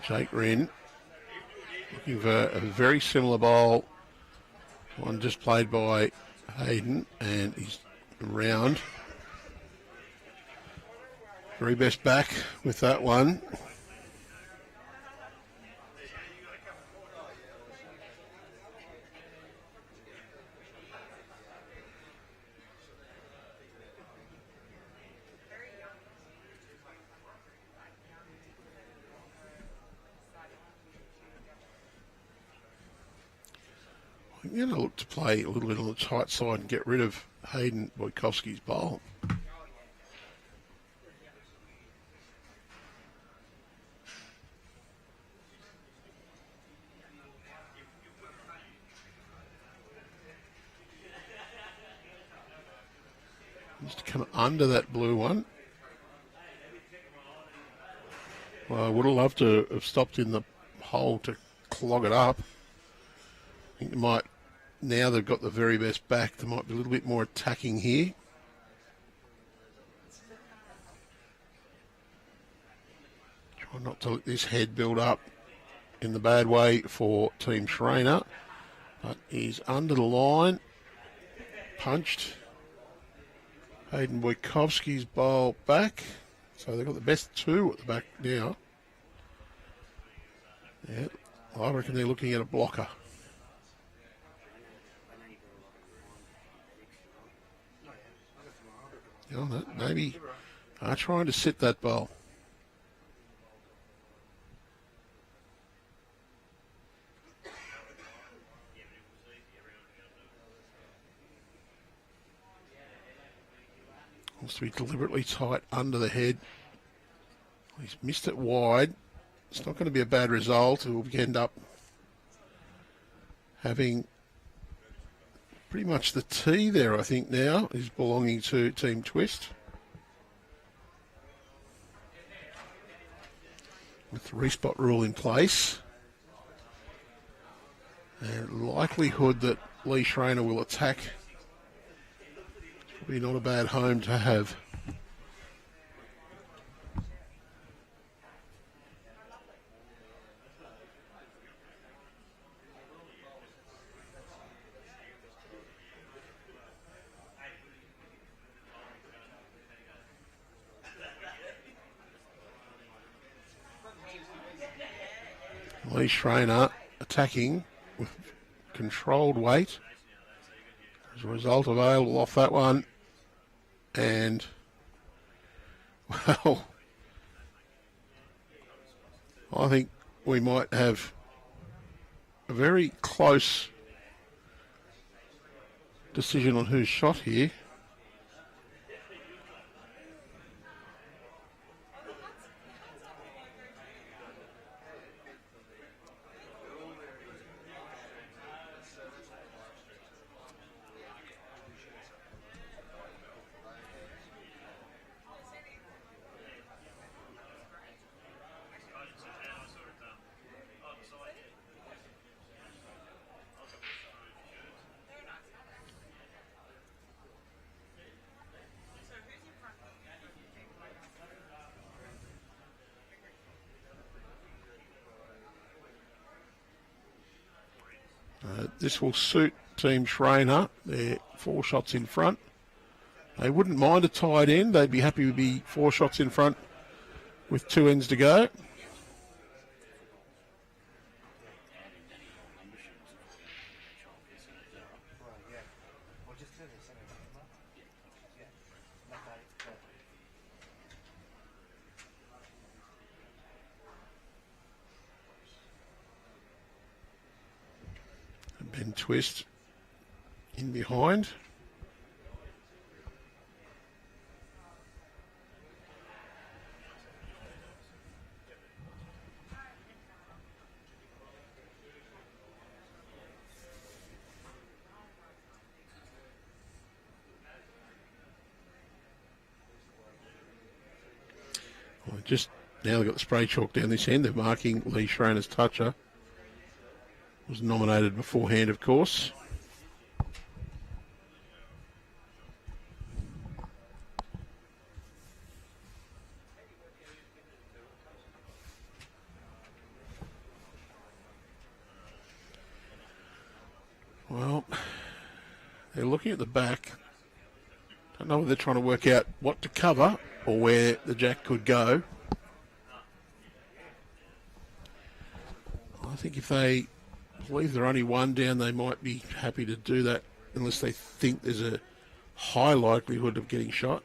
Jake Rynne looking for a very similar bowl. One just played by Haydn, and he's around. Very best back with that one. I'm going to look to play a little bit on the tight side and get rid of Haydn Bojkowski's bowl. Just to come under that blue one. Well, I would have loved to have stopped in the hole to clog it up. I think they might, now they've got the very best back, there might be a little bit more attacking here. Try not to let this head build up in the bad way for Team Schraner. But he's under the line, punched. Haydn Bojkowski's bowl back. So they've got the best two at the back now. Yeah, I reckon they're looking at a blocker. You know, maybe trying to sit that bowl. Wants to be deliberately tight under the head. He's missed it wide. It's not going to be a bad result. He'll end up having pretty much the tee there, I think, now is belonging to Team Twist. With the respot rule in place. And likelihood that Lee Schraner will attack. Probably not a bad home to have. Lee Schraner attacking with controlled weight. As a result, available off that one. And, well, I think we might have a very close decision on who's shot here. This will suit Team Schraner. They're 4 shots in front. They wouldn't mind a tied end. They'd be happy to be 4 shots in front with 2 ends to go. Ben Twist in behind. Well, just now they've got the spray chalk down this end. They're marking Lee Schraner's toucher. Was nominated beforehand, of course. Well, they're looking at the back. Don't know whether they're trying to work out what to cover or where the jack could go. I think if they believe they're only one down, they might be happy to do that unless they think there's a high likelihood of getting shot.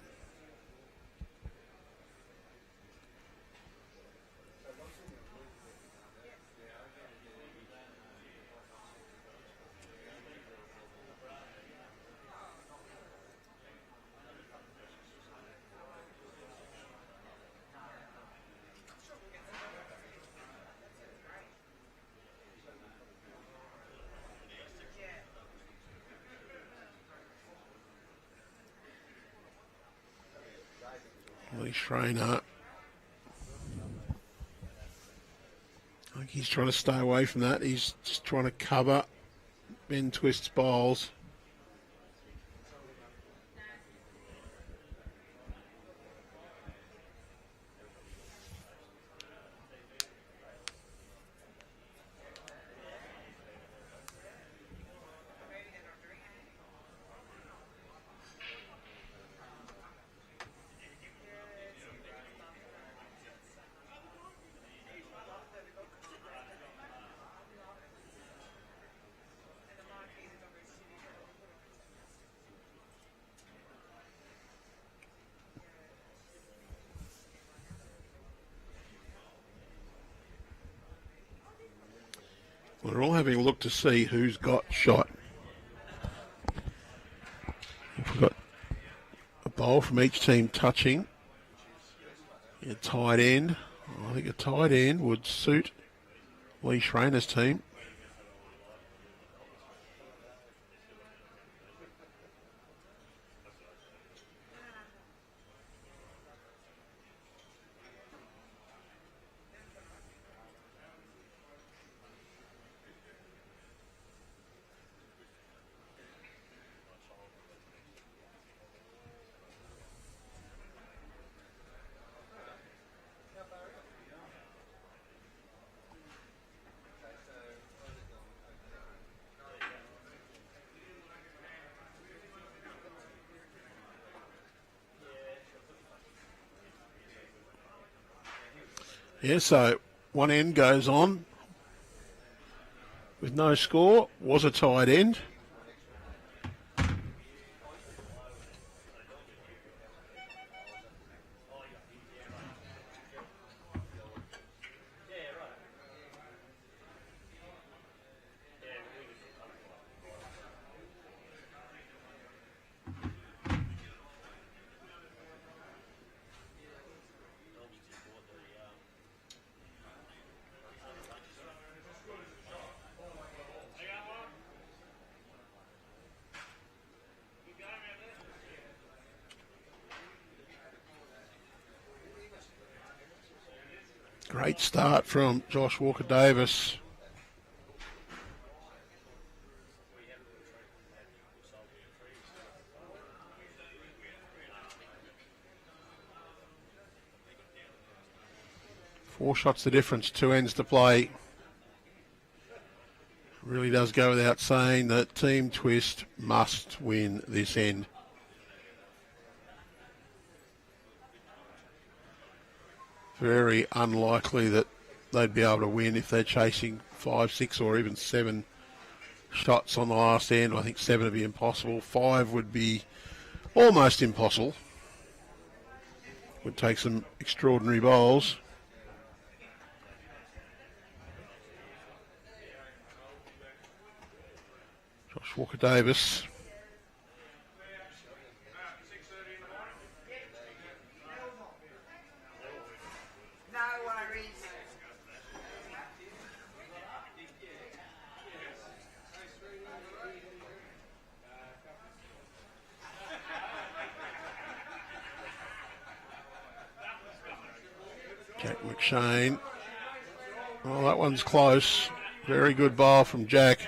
Schraner. I think he's trying to stay away from that. He's just trying to cover Ben Twist's bowls. We're all having a look to see who's got shot. We've got a bowl from each team touching. A tight end. I think a tight end would suit Lee Schraner's team. Yeah, so one end goes on with no score. Was a tight end. Great start from Josh Walker-Davis. Four shots the difference, two ends to play. Really does go without saying that Team Twist must win this end. Very unlikely that they'd be able to win if they're chasing 5, 6 or even 7 shots on the last end. I think 7 would be impossible. 5 would be almost impossible. Would take some extraordinary bowls. Josh Walker-Davis. McShane. Oh, that one's close. Very good bowl from Jack.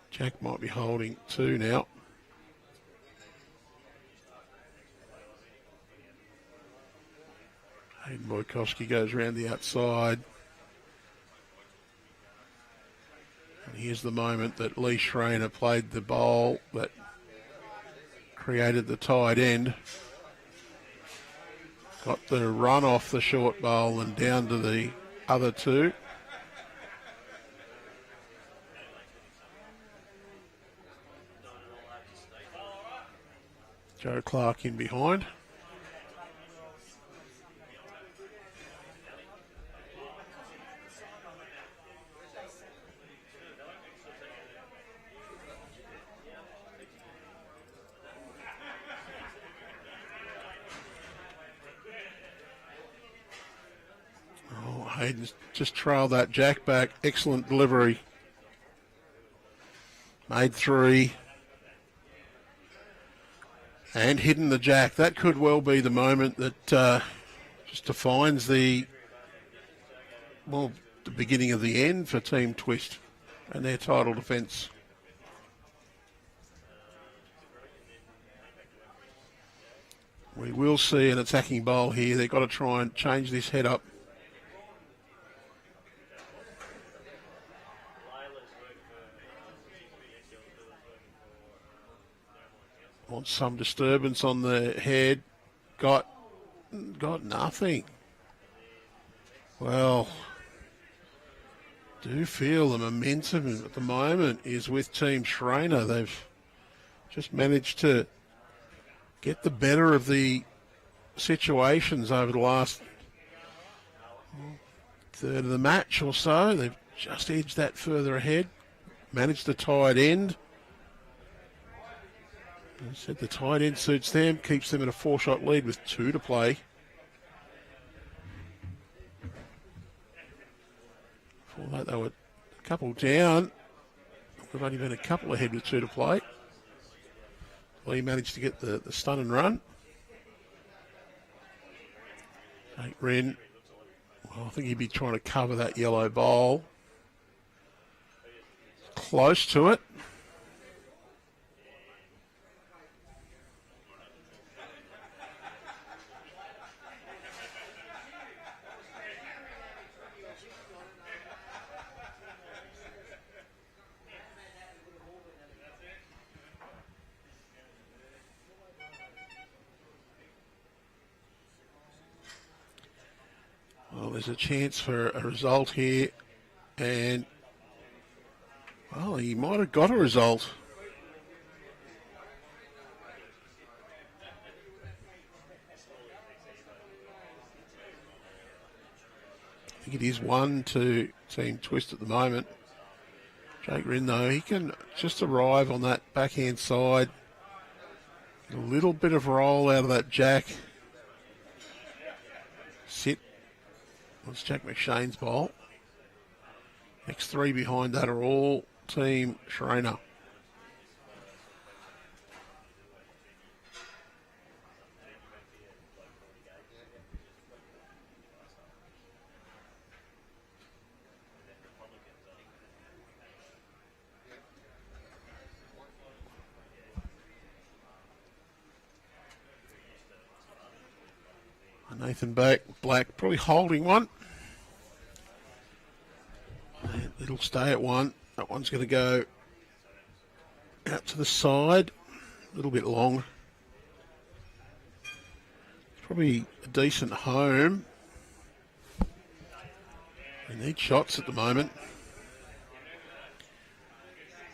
Jack might be holding 2 now. Haydn Bojkowski goes around the outside. And here's the moment that Lee Schraner played the bowl that created the tight end. Got the run off the short bowl and down to the other two. Joe Clarke in behind. Oh, Haydn's just trailed that jack back. Excellent delivery. Made three. And hidden the jack. That could well be the moment that just defines the beginning of the end for Team Twist and their title defence. We will see an attacking bowl here. They've got to try and change this head up. Want some disturbance on the head. Got nothing. Well, do feel the momentum at the moment is with Team Schraner. They've just managed to get the better of the situations over the last third of the match or so. They've just edged that further ahead. Managed the tight end. I said the tight end suits them, keeps them in a 4-shot lead with 2 to play. Before that, they were a couple down. We've only been a couple ahead with 2 to play. Lee managed to get the stun and run. Rynne, well, I think he'd be trying to cover that yellow bowl. Close to it. Well, there's a chance for a result here, and, well, he might have got a result. I think it is 1 to Team Twist at the moment. Jake Rynne, though, he can just arrive on that backhand side. A little bit of roll out of that jack. Sit. That's Jack McShane's bowl. Next 3 behind that are all Team Schraner. Nathan Black probably holding one. It'll stay at 1. That one's going to go out to the side. A little bit long. Probably a decent home. They need shots at the moment.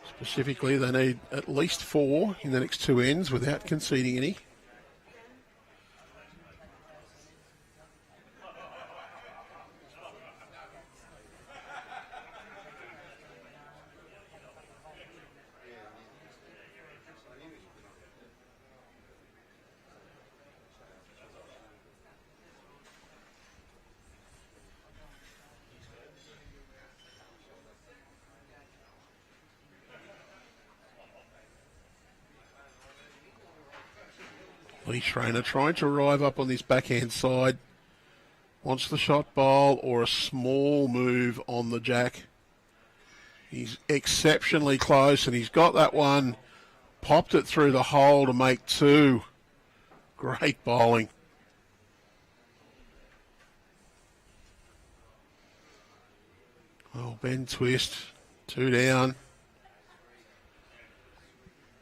Specifically, they need at least 4 in the next 2 ends without conceding any. Lee Schraner trying to arrive up on this backhand side. Wants the shot bowl or a small move on the jack. He's exceptionally close, and he's got that one. Popped it through the hole to make 2. Great bowling. Oh, Ben Twist, 2 down.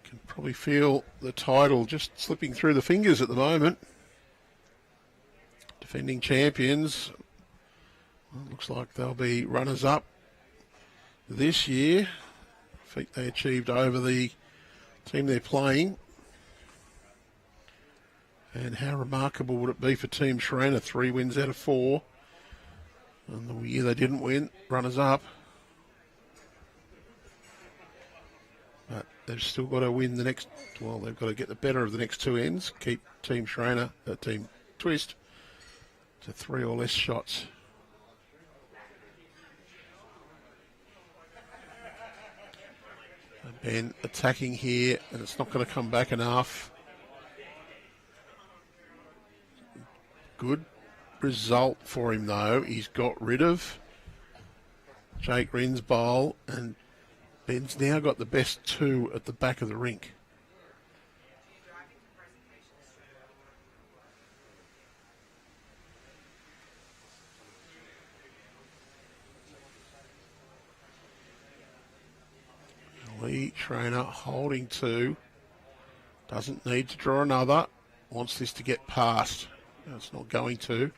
Can probably feel the title just slipping through the fingers at the moment. Defending champions. Well, looks like they'll be runners-up this year. Feat they achieved over the team they're playing. And how remarkable would it be for Team Schraner? 3 wins out of 4. And the year they didn't win, runners-up. But they've still got to win the next, well, they've got to get the better of the next 2 ends. Keep Team Schraner, Team Twist, to 3 or less shots. And Ben attacking here, and it's not going to come back enough. Good result for him though. He's got rid of Jake Rynne's bowl, and Ben's now got the best 2 at the back of the rink. Lee Schraner holding 2. Doesn't need to draw another. Wants this to get past. It's not going to.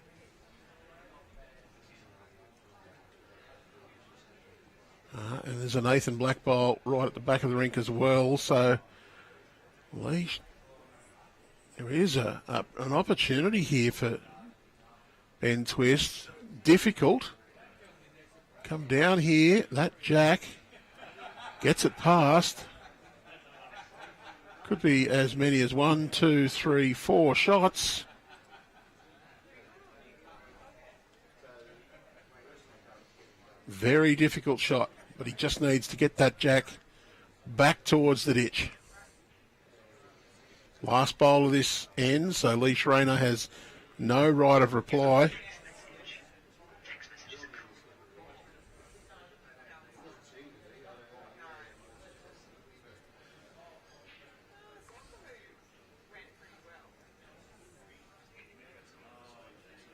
And there's a Nathan Black bowl right at the back of the rink as well. So Lee, there is an opportunity here for Ben Twist. Difficult. Come down here. That jack gets it past. Could be as many as 1, 2, 3, 4 shots. Very difficult shot, but he just needs to get that jack back towards the ditch. Last bowl of this end, so Lee Schraner has no right of reply.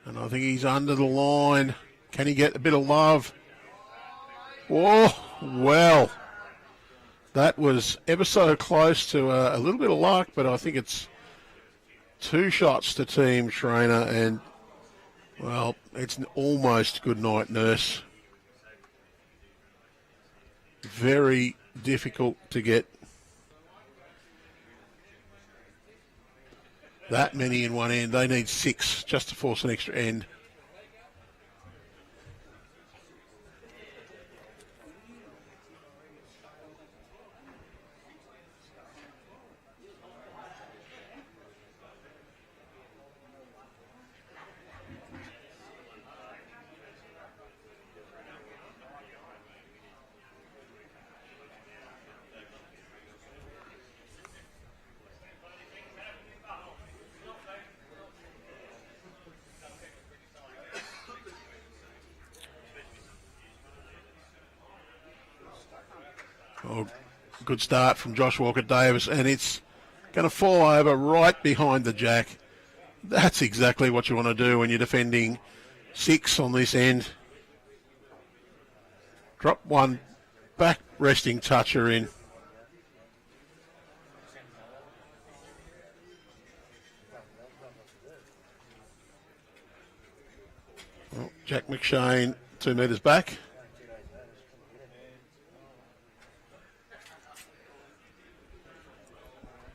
And I think he's under the line. Can he get a bit of love? Oh, well, that was ever so close to a little bit of luck, but I think it's 2 shots to Team Schraner, and, well, it's an almost good night, nurse. Very difficult to get that many in one end. They need 6 just to force an extra end. Oh, good start from Josh Walker-Davis, and it's going to fall over right behind the jack. That's exactly what you want to do when you're defending 6 on this end. Drop one back resting toucher in. Well, Jack McShane 2 metres back.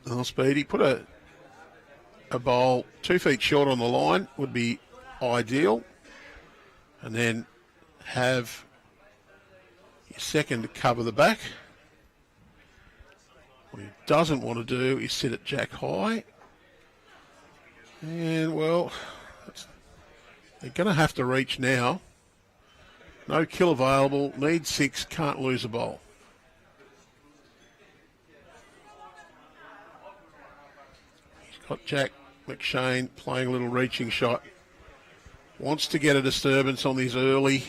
Oh, Speedy, put a bowl 2 feet short on the line would be ideal. And then have your second cover the back. What he doesn't want to do is sit at jack high. And, well, they're going to have to reach now. No kill available, need 6, can't lose a bowl. Got Jack McShane playing a little reaching shot. Wants to get a disturbance on these early.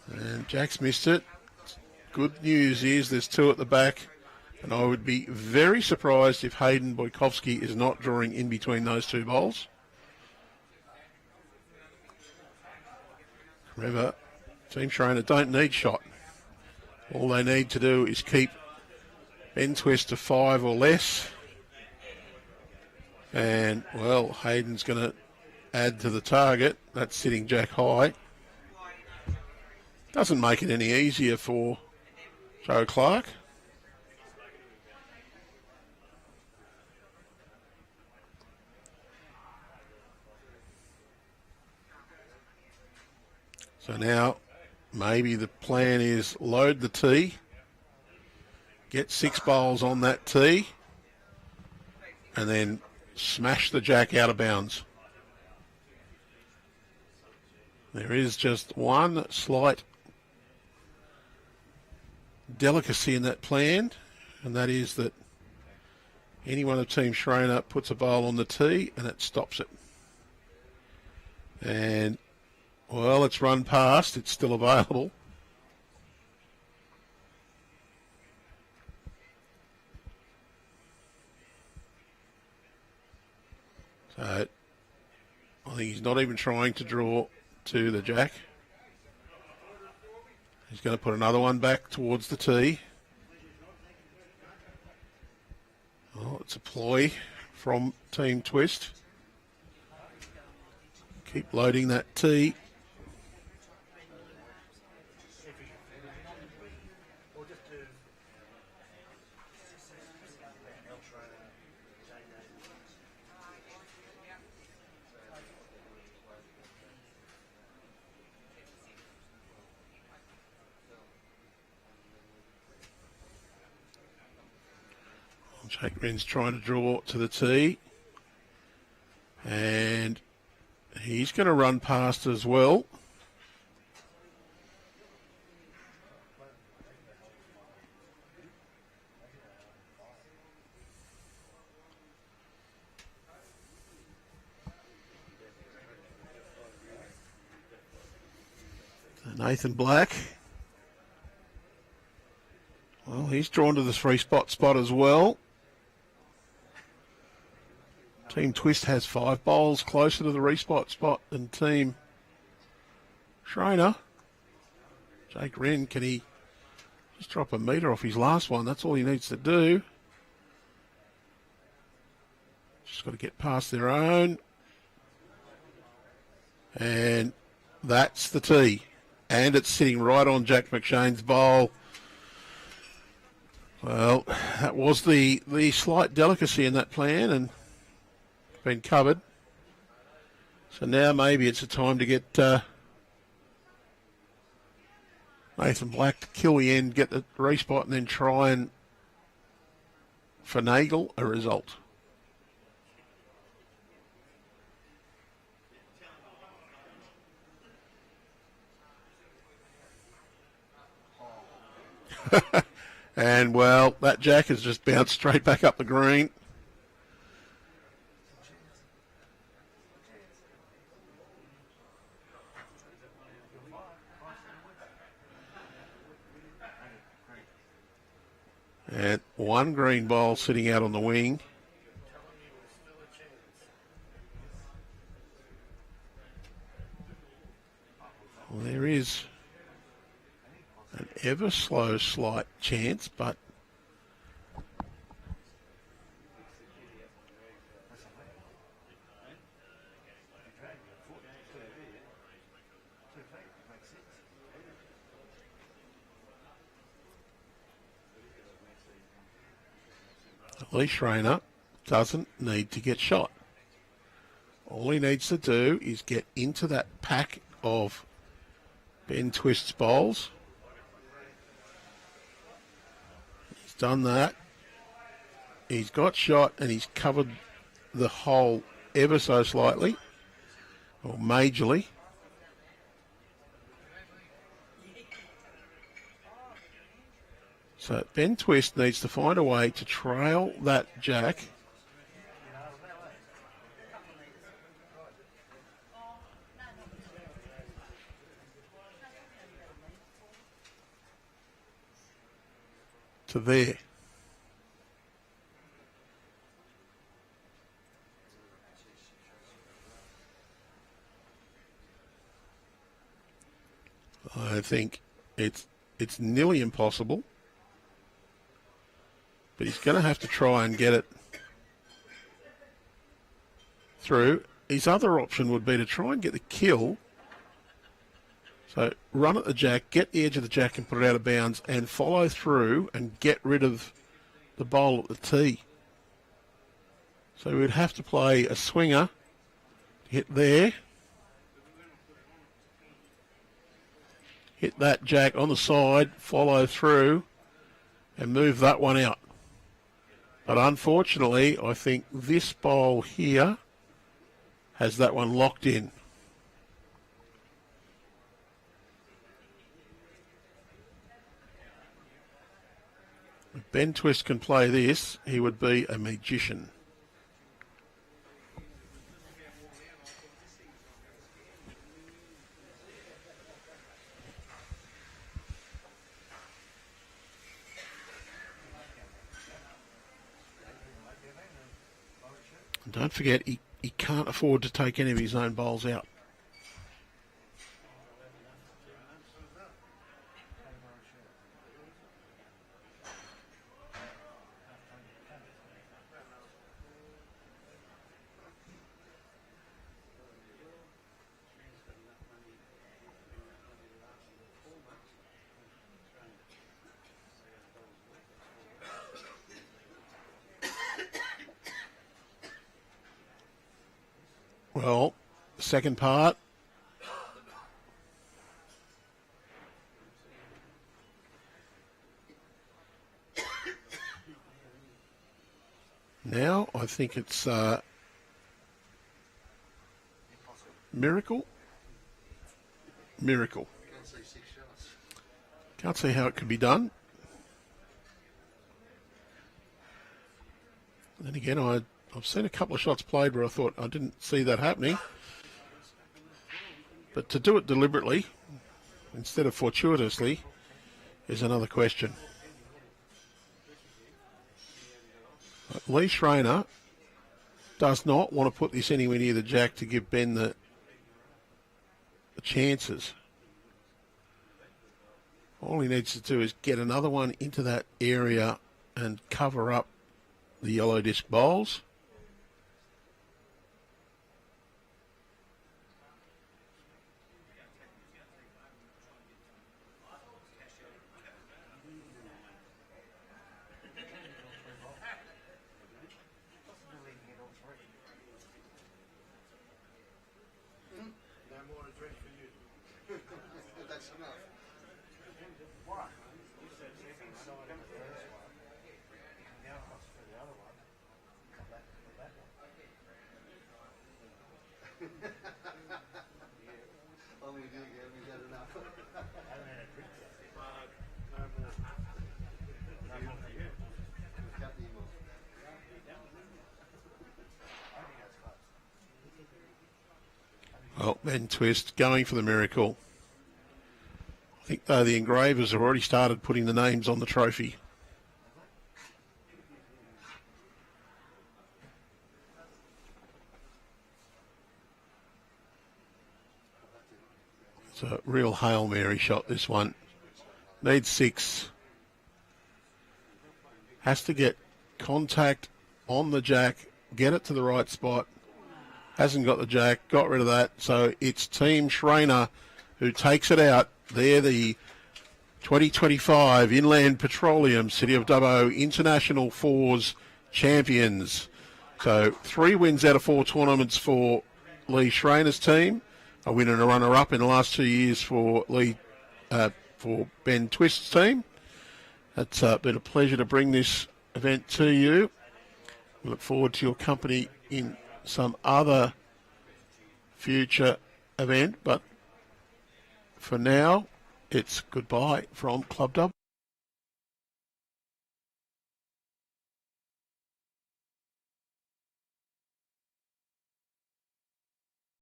And Jack's missed it. Good news is there's 2 at the back. And I would be very surprised if Haydn Bojkowski is not drawing in between those 2 bowls. Remember, Team Schraner don't need shot. All they need to do is keep bend twist to 5 or less. And, well, Haydn's going to add to the target. That's sitting jack high. Doesn't make it any easier for Joe Clarke. So now maybe the plan is load the tee, get 6 bowls on that tee, and then smash the jack out of bounds. There is just one slight delicacy in that plan, and that is that anyone of Team Schraner puts a bowl on the tee and it stops it. And, well, it's run past. It's still available. So, I think he's not even trying to draw to the jack. He's going to put another one back towards the tee. Oh, it's a ploy from Team Twist. Keep loading that tee. Rynne's trying to draw to the tee, and he's going to run past as well. Nathan Black, well, he's drawn to the 3 spot as well. Team Twist has 5 bowls closer to the respot spot than Team Schraner. Jake Rynne, can he just drop a metre off his last one? That's all he needs to do. Just got to get past their own. And that's the tee. And it's sitting right on Jack McShane's bowl. Well, that was the slight delicacy in that plan, and been covered. So now maybe it's a time to get Nathan Black to kill the end, get the respot, and then try and finagle a result. And, well, that jack has just bounced straight back up the green. And one green ball sitting out on the wing. Well, there is an ever slow slight chance, but Lee Schraner doesn't need to get shot. All he needs to do is get into that pack of Ben Twist's bowls. He's done that. He's got shot and he's covered the hole ever so slightly, or majorly. So Ben Twist needs to find a way to trail that jack to there. think it's nearly impossible. But he's going to have to try and get it through. His other option would be to try and get the kill. So run at the jack, get the edge of the jack and put it out of bounds, and follow through and get rid of the bowl at the tee. So we'd have to play a swinger to hit there. Hit that jack on the side, follow through, and move that one out. But unfortunately, I think this bowl here has that one locked in. If Ben Twist can play this, he would be a magician. And don't forget, he can't afford to take any of his own bowls out. Well, second part. Now I think it's miracle. Miracle. Can't see how it could be done. And then again, I've seen a couple of shots played where I thought I didn't see that happening. But to do it deliberately, instead of fortuitously, is another question. Lee Schraner does not want to put this anywhere near the jack to give Ben the chances. All he needs to do is get another one into that area and cover up the yellow disc bowls. Well, Ben Twist going for the miracle. I think, though, the engravers have already started putting the names on the trophy. It's a real Hail Mary shot, this one. Needs 6. Has to get contact on the jack, get it to the right spot. Hasn't got the jack, got rid of that. So it's Team Schraner who takes it out. They're the 2025 Inland Petroleum City of Dubbo International Fours champions. So 3 wins out of 4 tournaments for Lee Schraner's team. A winner and a runner-up in the last 2 years for for Ben Twist's team. It's been a pleasure to bring this event to you. We look forward to your company in some other future event, but for now, it's goodbye from Club Dubbo.